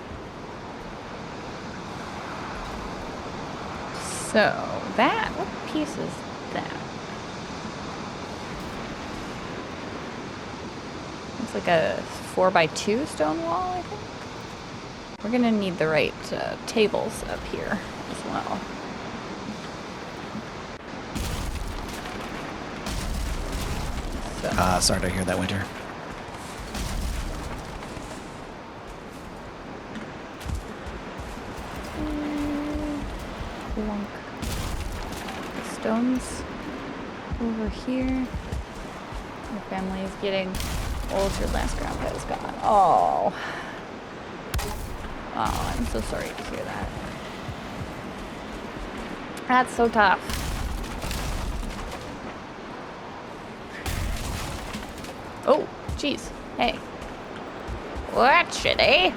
So, that, what piece is that? Looks like a 4x2 stone wall, I think. We're gonna need the right tables up here as well. So, Sorry to hear that, Winter. plunk. Stones over here. Your family is getting old. Your last grandpa is gone. Oh. Oh, I'm so sorry to hear that. That's so tough. Oh, jeez. Hey. Watch it, eh?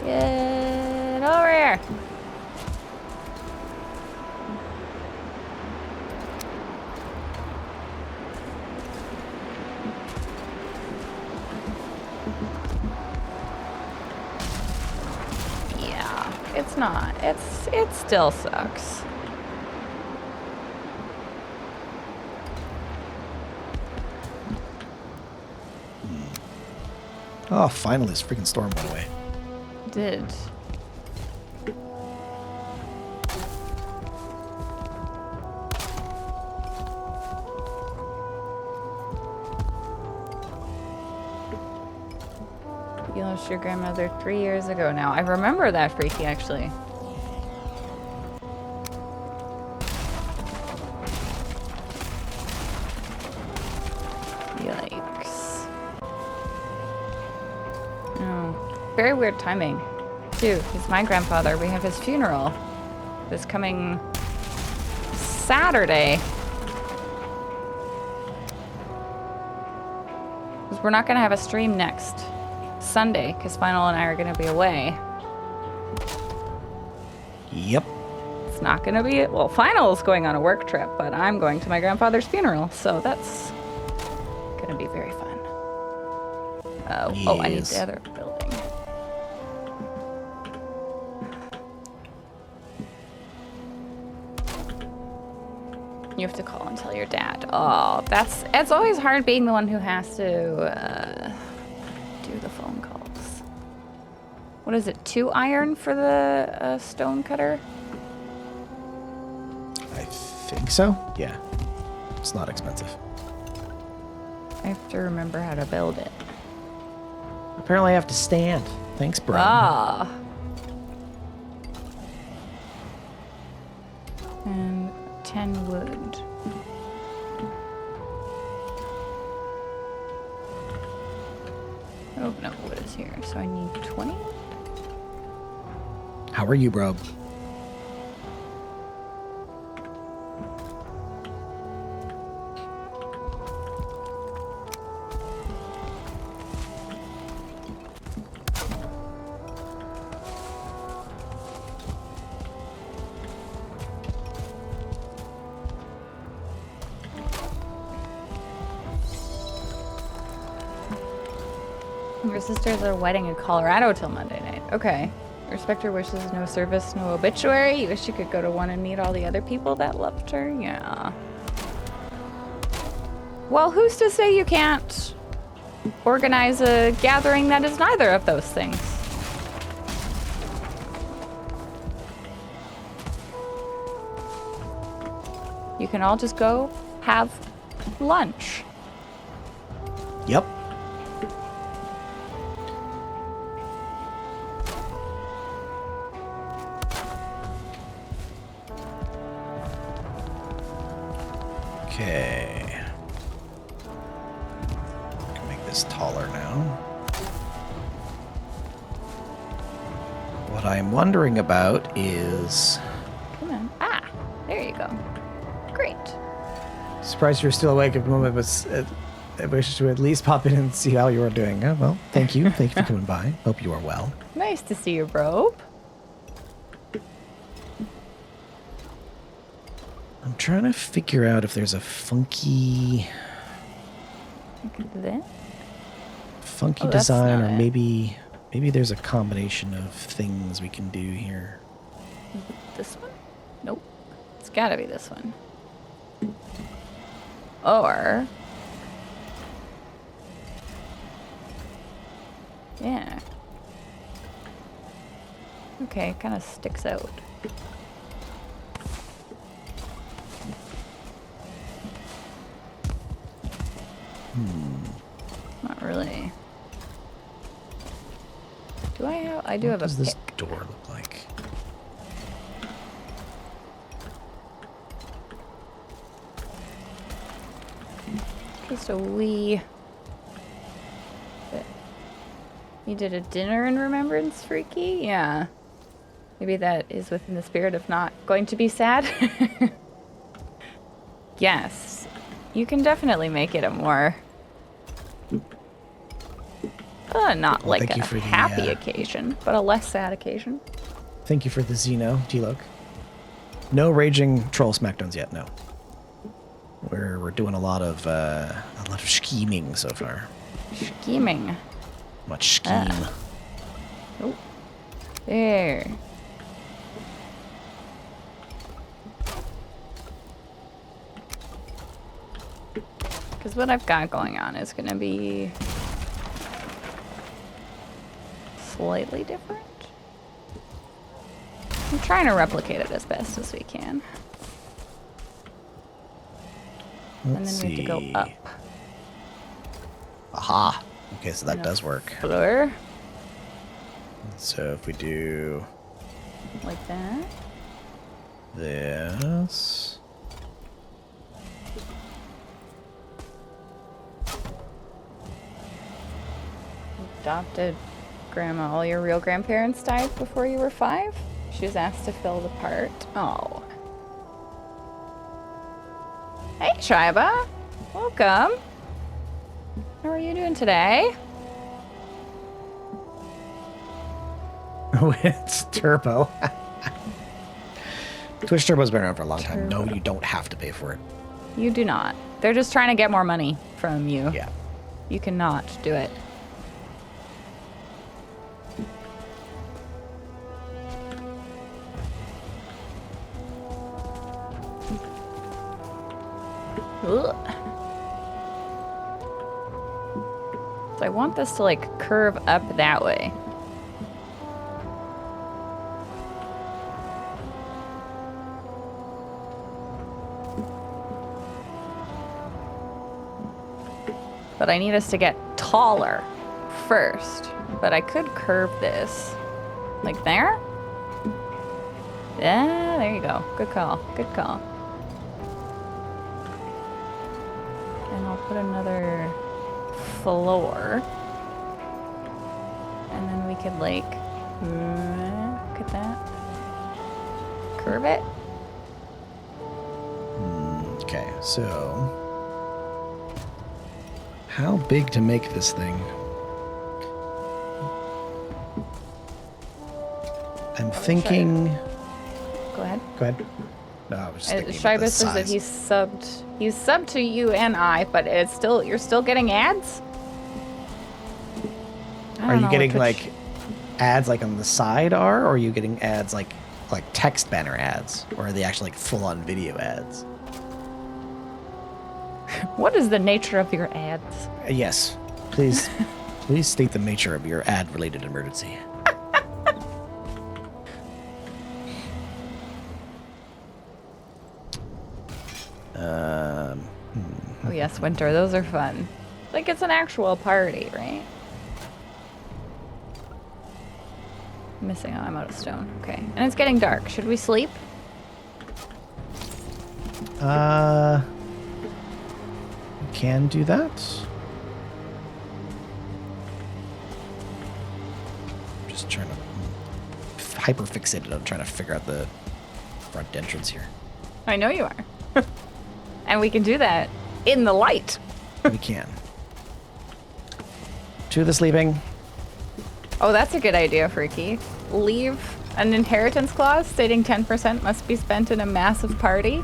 Get over here. Yeah, it's not. It still sucks. Oh, finally, this freaking storm went away. Did. You lost your grandmother 3 years ago now. I remember that, Freaky, actually. Yikes. Oh, very weird timing, too. He's my grandfather. We have his funeral this coming Saturday. Because we're not going to have a stream next Sunday, because Final and I are going to be away. Yep. It's not going to be... Well, Final is going on a work trip, but I'm going to my grandfather's funeral, so that's going to be very fun. Oh, I need Yes. the other building. You have to call and tell your dad. Oh, it's always hard being the one who has to do the phone calls. What is it, 2 iron for the stone cutter? I think so. Yeah. It's not expensive. I have to remember how to build it. Apparently I have to stand. Thanks, bro. Ah. And 10 wood. Oh, no, wood is here. So I need 20? How are you, bro? Your sister has a wedding in Colorado till Monday night. Okay. Respect her wishes, no service, no obituary. You wish you could go to one and meet all the other people that loved her? Yeah. Well, who's to say you can't organize a gathering that is neither of those things? You can all just go have lunch. Yep. Okay. Can make this taller now. What I'm wondering about is... Come on. Ah, there you go. Great. Surprised you're still awake at the moment, but I wish to at least pop in and see how you are doing. Well, thank you. Thank you for coming by. Hope you are well. Nice to see you, bro. I'm trying to figure out if there's a funky Look at that. Oh, that's design, not or it. maybe there's a combination of things we can do here. This one? Nope. It's gotta be this one. Or... yeah. Okay, it kind of sticks out. Not really. Do I have... I do What have a does this pick. door look like? Just a wee... bit. You did a dinner in remembrance, Freaky? Yeah. Maybe that is within the spirit of not going to be sad. Yes. You can definitely make it a more... not Well, like thank a you for the, happy occasion, but a less sad occasion. Thank you for the Xeno, T-Look. No raging troll smackdowns yet, no. We're doing a lot of scheming so far. Scheming. Much scheme. Oh. There. Because what I've got going on is going to be slightly different. I'm trying to replicate it as best as we can. And Let's then we have to see. go up. Aha. Okay, so that And a does work. Floor. So if we do Like that. this. Adopted grandma. All your real grandparents died before you were 5? She was asked to fill the part. Oh. Hey, Shiba. Welcome. How are you doing today? It's Turbo. Twitch Turbo's been around for a long time. No, you don't have to pay for it. You do not. They're just trying to get more money from you. Yeah. You cannot do it. Ugh. So I want this to like curve up that way. But I need us to get taller first. But I could curve this like there. Yeah, there you go. Good call. Good call. And I'll put another floor. And then we could like, look at that. Curve it. Okay, so how big to make this thing? I'm thinking. Go ahead. Go ahead. No, I was just thinking about Shiba the says that size. he's subbed to you and I, but it's still, you're still getting ads? Are you getting like ads like on the side or are you getting ads like text banner ads, or are they actually like full on video ads? What is the nature of your ads? Yes, please, please state the nature of your ad related emergency. Oh yes, winter. Those are fun. Like it's an actual party, right? Missing. Oh, I'm out of stone. Okay, and it's getting dark. Should we sleep? We can do that. Just trying to hyper fixated on trying to figure out the front entrance here. I know you are. And we can do that in the light. We can. To the sleeping. Oh, that's a good idea, Freaky. Leave an inheritance clause stating 10% must be spent in a massive party.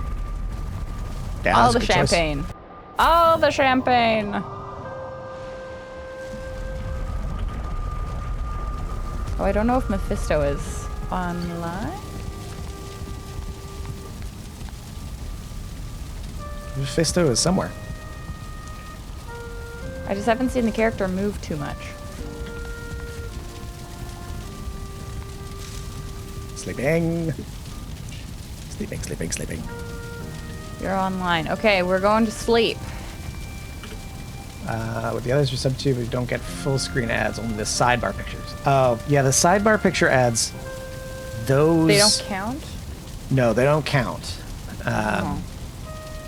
Yeah, All that's a the good choice. champagne. All the champagne. Oh, I don't know if Mephisto is online. Mephisto is somewhere. I just haven't seen the character move too much. Sleeping. Sleeping, sleeping, sleeping. You're online. Okay, we're going to sleep. With the others are sub 2, but we don't get full screen ads, only the sidebar pictures. Oh, yeah, the sidebar picture ads, those... They don't count? No, they don't count.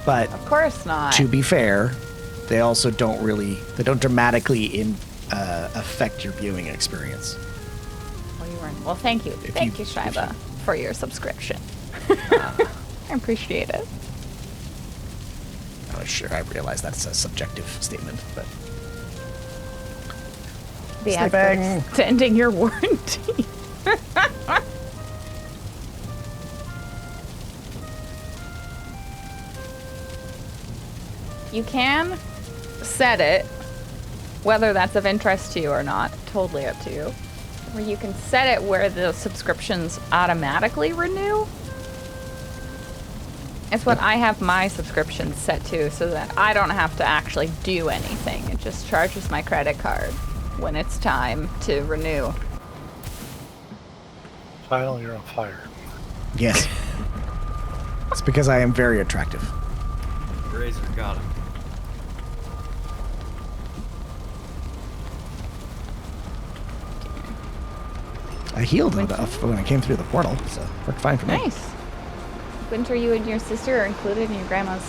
But Of course not. to be fair, they also don't dramatically affect your viewing experience. Well, you weren't. Well, thank you. If Thank you- you, Shiba, for your subscription. I appreciate it. I'm not sure I realize that's a subjective statement, but... The ad Sleeping. for extending your warranty. You can set it, whether that's of interest to you or not, totally up to you. Where you can set it where the subscriptions automatically renew. It's what I have my subscriptions set to, so that I don't have to actually do anything. It just charges my credit card when it's time to renew. Finally, you're on fire. Yes. It's because I am very attractive. Razor got him. I healed enough when I came through the portal, so worked fine for me. Nice. Winter, you and your sister are included in your grandma's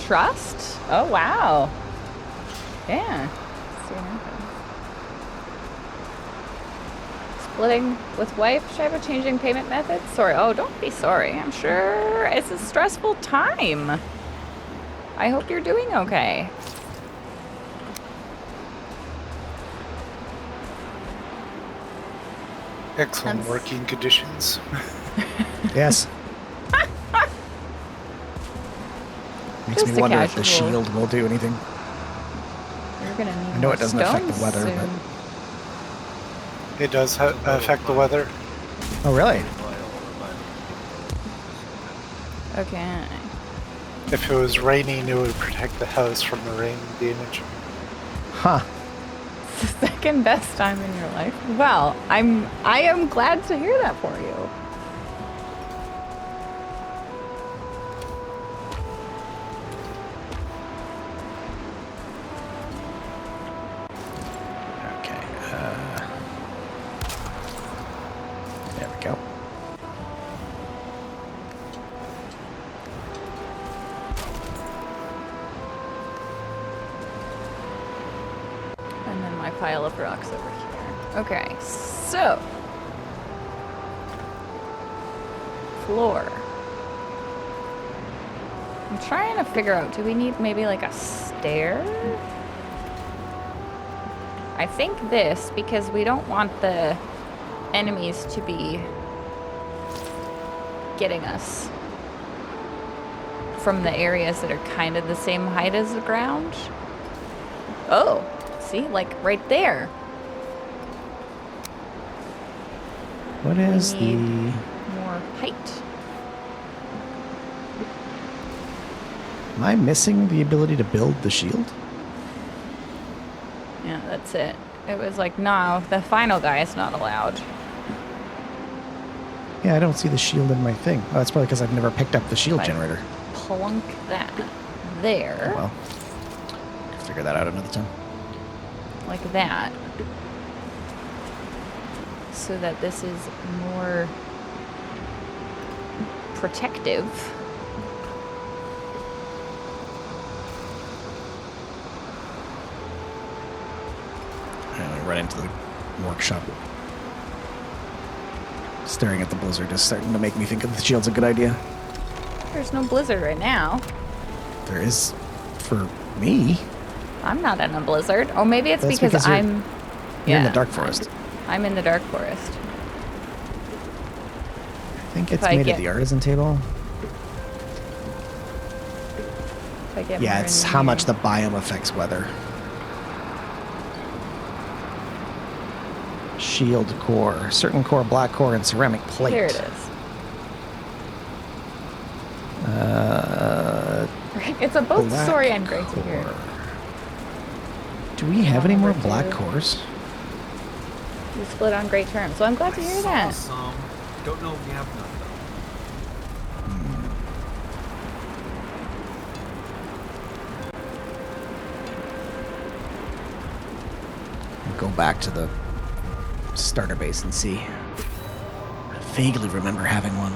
trust? Oh, wow. Yeah. See what happens. Splitting with wife, Shiva, changing payment methods? Sorry. Oh, don't be sorry. I'm sure it's a stressful time. I hope you're doing okay. Excellent That's- working conditions. Yes. Makes Just me a wonder if the casual- shield will do anything. You're gonna need I know more it doesn't affect the stones weather, soon. It does affect the weather. Oh, really? Okay. If it was raining, it would protect the house from the rain damage. Huh. It's the second best time in your life. Well, I am glad to hear that for you. Okay. There we go. And then my pile of rocks over here. Okay, so. Floor. I'm trying to figure out, do we need maybe like a stair? I think this, because we don't want the enemies to be getting us from the areas that are kind of the same height as the ground. Oh, see, like right there. What is need the... more height. Am I missing the ability to build the shield? Yeah, that's it. It was like, no, the final guy is not allowed. Yeah, I don't see the shield in my thing. Oh, that's probably because I've never picked up the shield Right. generator. Plunk that there. Well, figure that out another time. Like that. So that this is more protective. And I run into the workshop. Staring at the blizzard is starting to make me think that the shield's a good idea. There's no blizzard right now. There is for me. I'm not in a blizzard. Or maybe it's That's because because you're- I'm... You're in the dark forest. I'm in the dark forest. I think it's If I made get- at the artisan table. If I get Yeah, more it's in how much here. the biome affects weather. Shield core, certain core, black core, and ceramic plate. Here it is. It's a both Black story and great to hear. core. Do we have any more Number black 2. cores? We split on great terms, so I'm glad to hear that. Some. Don't know if we have none Go back to the starter base and see. I vaguely remember having one.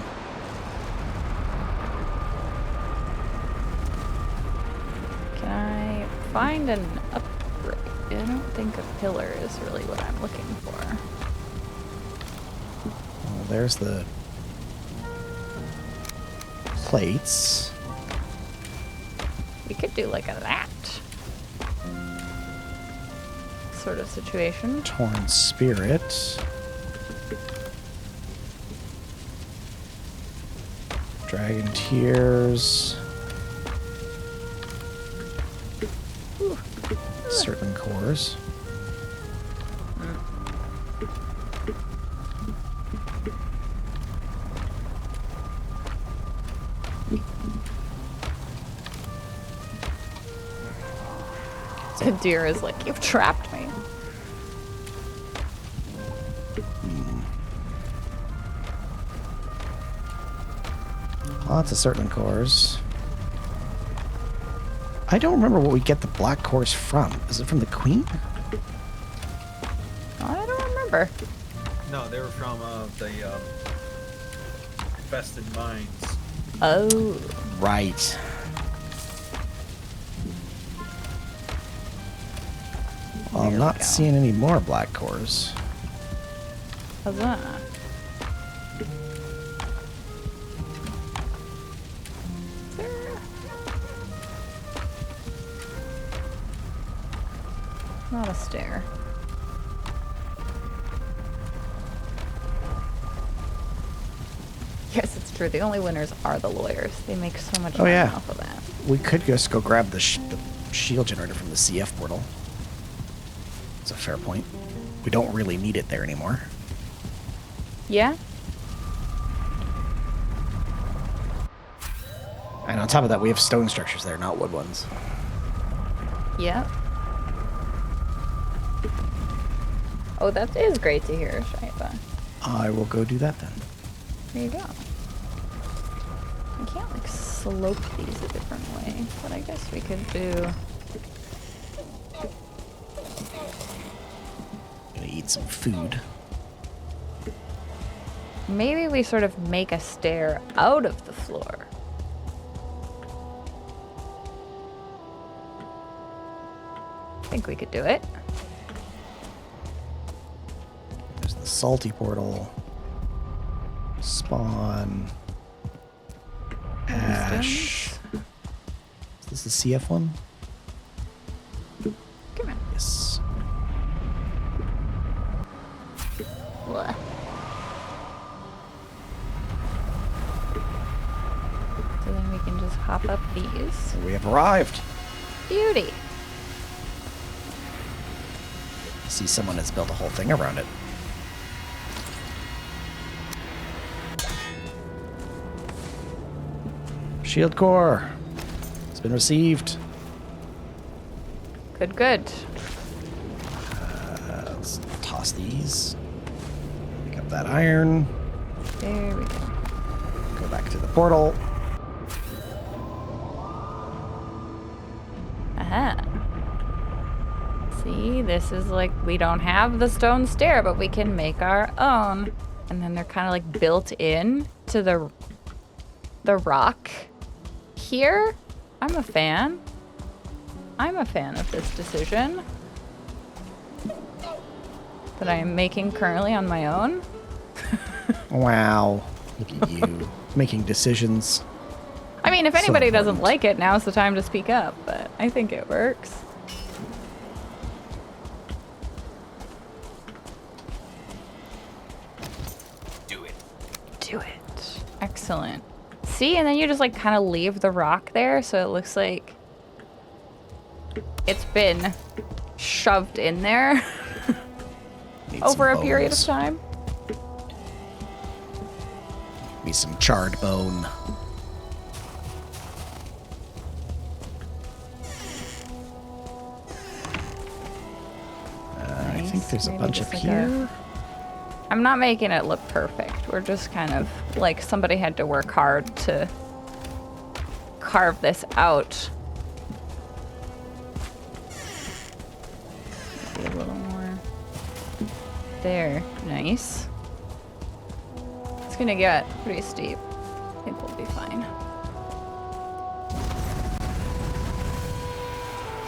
Can I find an upgrade? I don't think a pillar is really what I'm looking for. Well, there's the plates. We could do like a that sort of situation. Torn spirit. Dragon tears. Certain cores. The deer is like, you've trapped me. Lots of certain cores. I don't remember what we get the black cores from. Is it from the queen? I don't remember. though. No, they were from the Infested Mines. Oh. Right. Well, There I'm we not go. seeing any more black cores. Huzzah. There. Not a stair. Yes, it's true. The only winners are the lawyers. They make so much Oh, money yeah. off of that. We could just go grab the shield generator from the CF portal. That's a fair point. We don't really need it there anymore. Yeah? And on top of that, we have stone structures there, not wood ones. Yep. Oh, that is great to hear, Shaifa. I will go do that then. There you go. I can't, like, slope these a different way, but I guess we could do... Gonna eat some food. Maybe we sort of make a stair out of the floor. I think we could do it. There's the salty portal. Spawn. Ash. Is this the CF one? Come on. Yes. Blah. So then we can just hop up these. We have arrived. Beauty. I see someone has built a whole thing around it. Shield core. It's been received. Good, good. Let's toss these. Pick up that iron. There we go. Go back to the portal. Aha. See, this is like, we don't have the stone stair, but we can make our own. And then they're kind of like built in to the rock here. I'm a fan. I'm a fan of this decision that I am making currently on my own. Wow. Look at you. Making decisions. I mean, if anybody doesn't important. like it, now's the time to speak up, but I think it works. Do it. Do it. Excellent. See, and then you just like kind of leave the rock there, so it looks like it's been shoved in there Need over a some period of bones. time. Need some charred bone. I think Nice. there's a Maybe bunch just up like a- here. I'm not making it look perfect. We're just kind of like somebody had to work hard to carve this out. Maybe a little more. There. Nice. It's gonna get pretty steep. I think we'll be fine.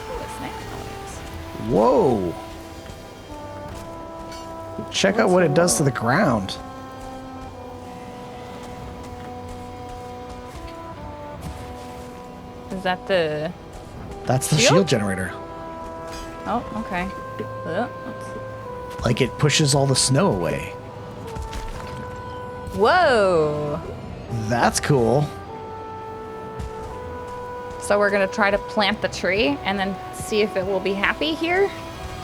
Ooh, a snack noise. Whoa! Check out what it does to the ground. Is that the... That's the Shield? shield generator. Oh, okay. Let's- Like it pushes all the snow away. Whoa! That's cool. So we're gonna try to plant the tree and then see if it will be happy here?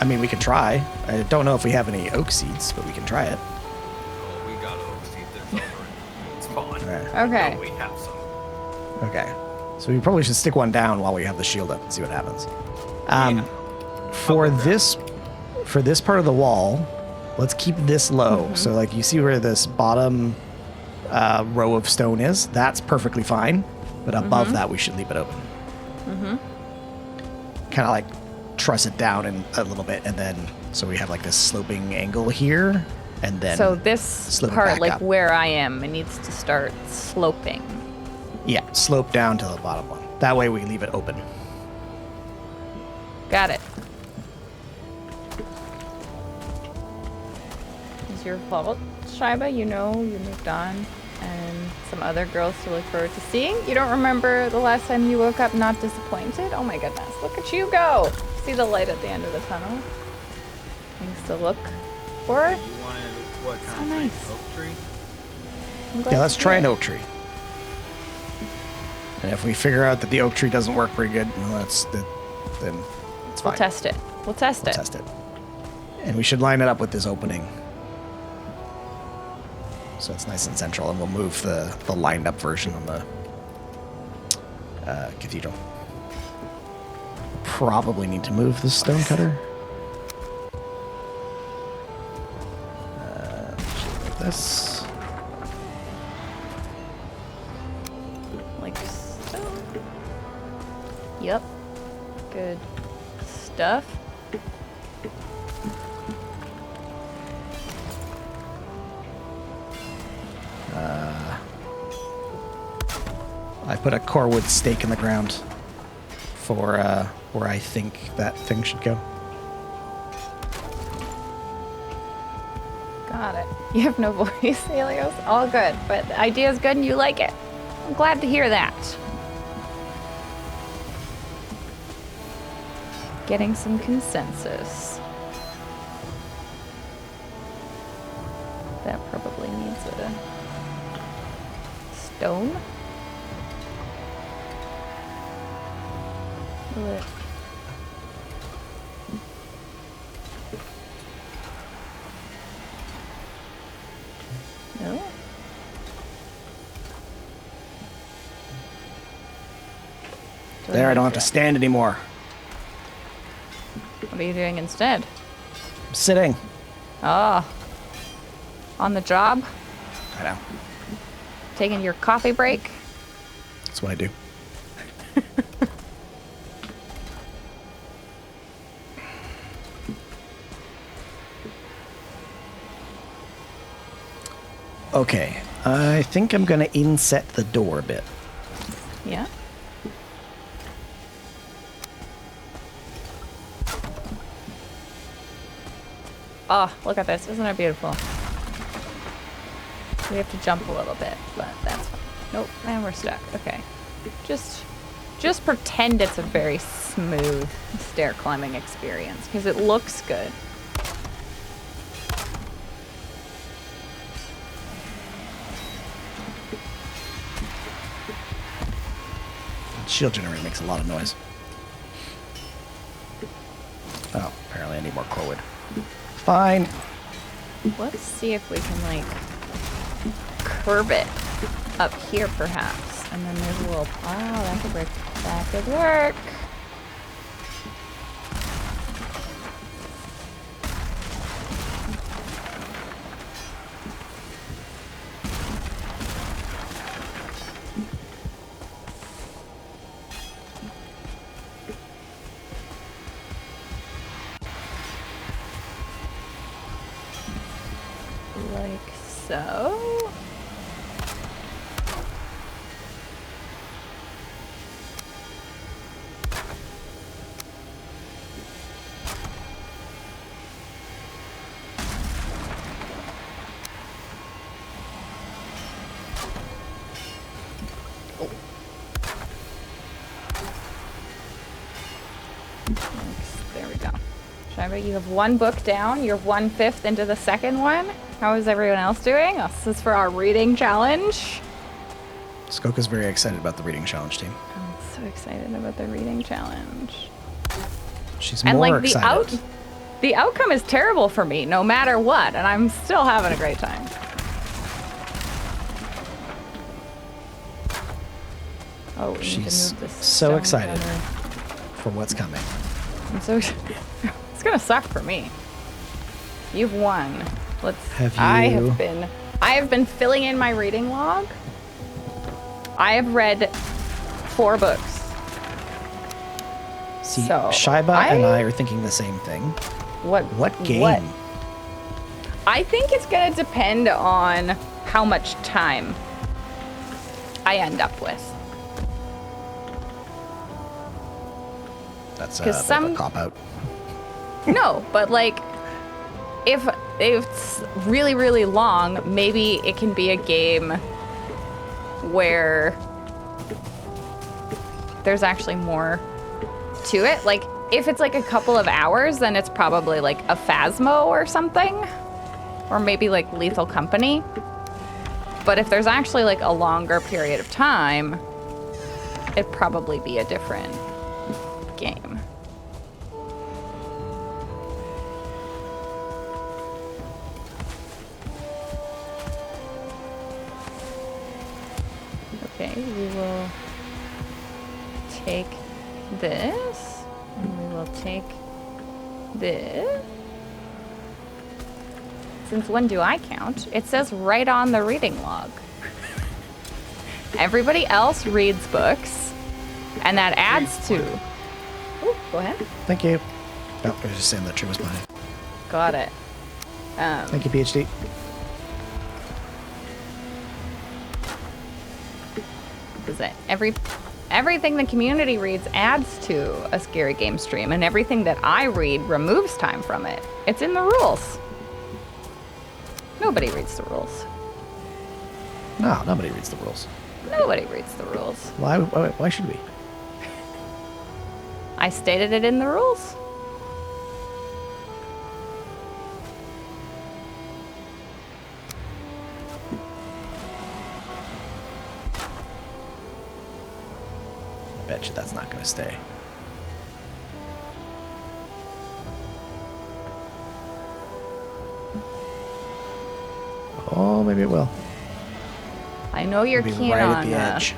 I mean, we could try. I don't know if we have any oak seeds, but we can try it. Oh, we got oak seed there over It's fine. Alright. Okay. No, we have some. Okay. So we probably should stick one down while we have the shield up and see what happens. For this part of the wall, let's keep this low. So like you see where this bottom row of stone is, that's perfectly fine. But above that, we should leave it open. Kind of like truss it down in a little bit, and then so we have like this sloping angle here, and then So this slope it part, back like up. where I am, it needs to start sloping. Yeah, slope down to the bottom one. That way we leave it open. Got it. Is your fault, Shiba? You know you moved on, and some other girls to look forward to seeing. You don't remember the last time you woke up not disappointed? Oh my goodness, look at you go! See the light at the end of the tunnel? Things to look for? You wanted what kind So of tree? nice. Oak tree? I'm glad Yeah, let's to try an hear. oak tree. And if we figure out that the oak tree doesn't work very good, well, then it's fine. We'll test it. We'll test We'll it. test it. And we should line it up with this opening. So it's nice and central, and we'll move the lined up version on the cathedral. Probably need to move the stone cutter. Like this. Like so. Yep. Good stuff. I put a corewood stake in the ground for where I think that thing should go. Got it. You have no voice, Helios. All good, but the idea is good and you like it. I'm glad to hear that. Getting some consensus. That probably needs a stone. Will it? No? There, I don't have to stand anymore. What are you doing instead? I'm sitting. Oh. On the job? I know. Taking your coffee break? That's what I do. Okay, I think I'm gonna inset the door a bit. Yeah. Oh, look at this. Isn't it beautiful? We have to jump a little bit, but that's fine. Nope, and we're stuck. Okay. Just pretend it's a very smooth stair climbing experience, because it looks good. Shield generator makes a lot of noise. Oh, apparently I need more core wood. Fine. Let's see if we can, like, curve it up here, perhaps. And then there's a little... Oh, that could work. That could work. Like so. There we go. Shiva, you have one book down. You're 1/5 into the second one. How is everyone else doing? Oh, this is for our reading challenge. Skoka's very excited about the reading challenge team. I'm so excited about the reading challenge. She's And more like excited. the outcome is terrible for me, no matter what, and I'm still having a great time. Oh, we need to She's move this so stone excited counter. for what's coming. I'm so it's gonna suck for me. You've won. Let's. Have I you? have been filling in my reading log. I have read 4 books. See, So, Shiba and I are thinking the same thing. What game? I think it's gonna depend on how much time I end up with. That's a 'Cause bit of a some- cop-out. No, but like, if it's really, really long, maybe it can be a game where there's actually more to it. Like, if it's like a couple of hours, then it's probably like a Phasmo or something. Or maybe like Lethal Company. But if there's actually like a longer period of time, it'd probably be a different game. Okay, we will take this, and we will take this. Since when do I count? It says right on the reading log. Everybody else reads books, and that adds to... Ooh, go ahead. Thank you. Oh, I was just saying that tree was behind. Got it. Thank you, PhD. Is it everything the community reads adds to a scary game stream, and everything that I read removes time from it. It's in the rules. Nobody reads the rules. No, nobody reads the rules. Nobody reads the rules. Why should we? I stated it in the rules. I bet you that's not going to stay. Oh, maybe it will. I know you're It'll be keen right on at the edge.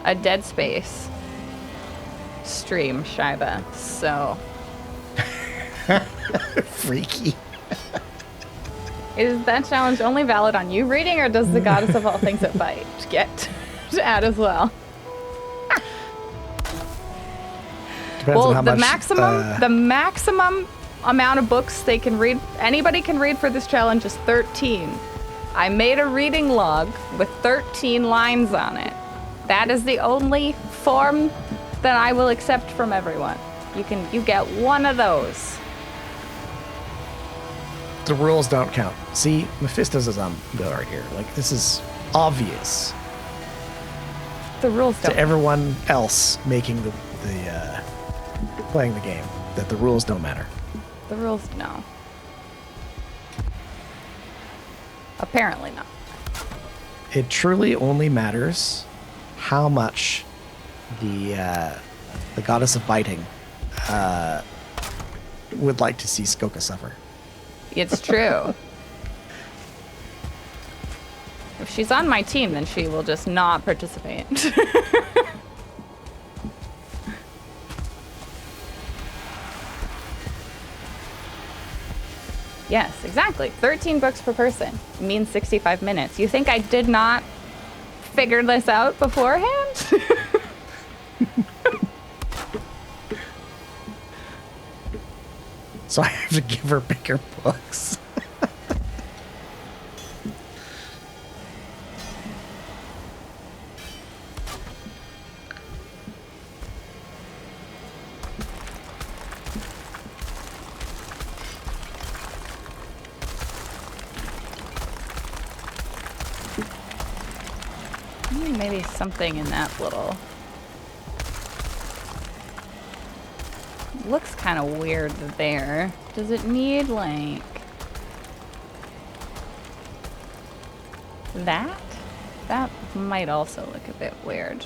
a Dead Space. stream, Shiva. So, Freaky. is that challenge only valid on you reading, or does the goddess of all things that bite get to add as well? Depends on how the much, maximum amount of books they can read, anybody can read for this challenge is 13. I made a reading log with 13 lines on it. That is the only form that I will accept from everyone. You get one of those. The rules don't count. See, Mephisto's a zombie right here. Like, this is obvious The rules don't. to everyone else making the playing the game that the rules don't matter. The rules, no. Apparently not. It truly only matters how much the goddess of biting would like to see Skoka suffer. It's true. If she's on my team, then she will just not participate. Yes, exactly. 13 books per person means 65 minutes. You think I did not figure this out beforehand? So I have to give her bigger books. Maybe something in that little... Looks kind of weird there. Does it need, like... that? That might also look a bit weird.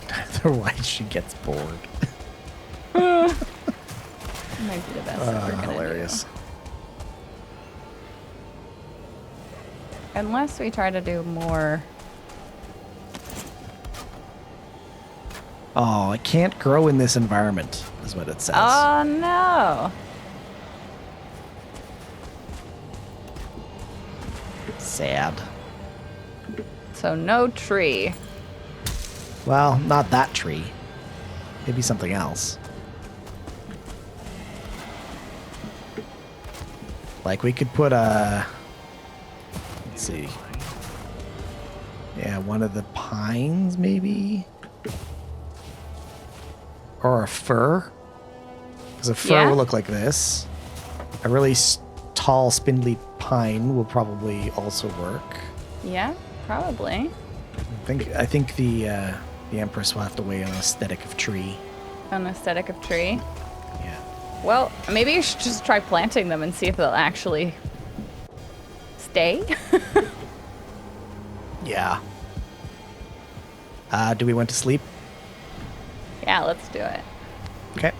Otherwise she gets bored. Might be the best that we're gonna Hilarious. do. Unless we try to do more. Oh, it can't grow in this environment, is what it says. Oh no! Sad. So no tree. Well, not that tree. Maybe something else. Like, we could put a... Let's see. Yeah, one of the pines, maybe? Or a fir? Because a fir Yeah. will look like this. A really tall, spindly pine will probably also work. Yeah, probably. I think the Empress will have to weigh on aesthetic of tree. An aesthetic of tree. Yeah. Well, maybe you should just try planting them and see if they'll actually stay. Yeah. Do we want to sleep? Yeah, let's do it. Okay.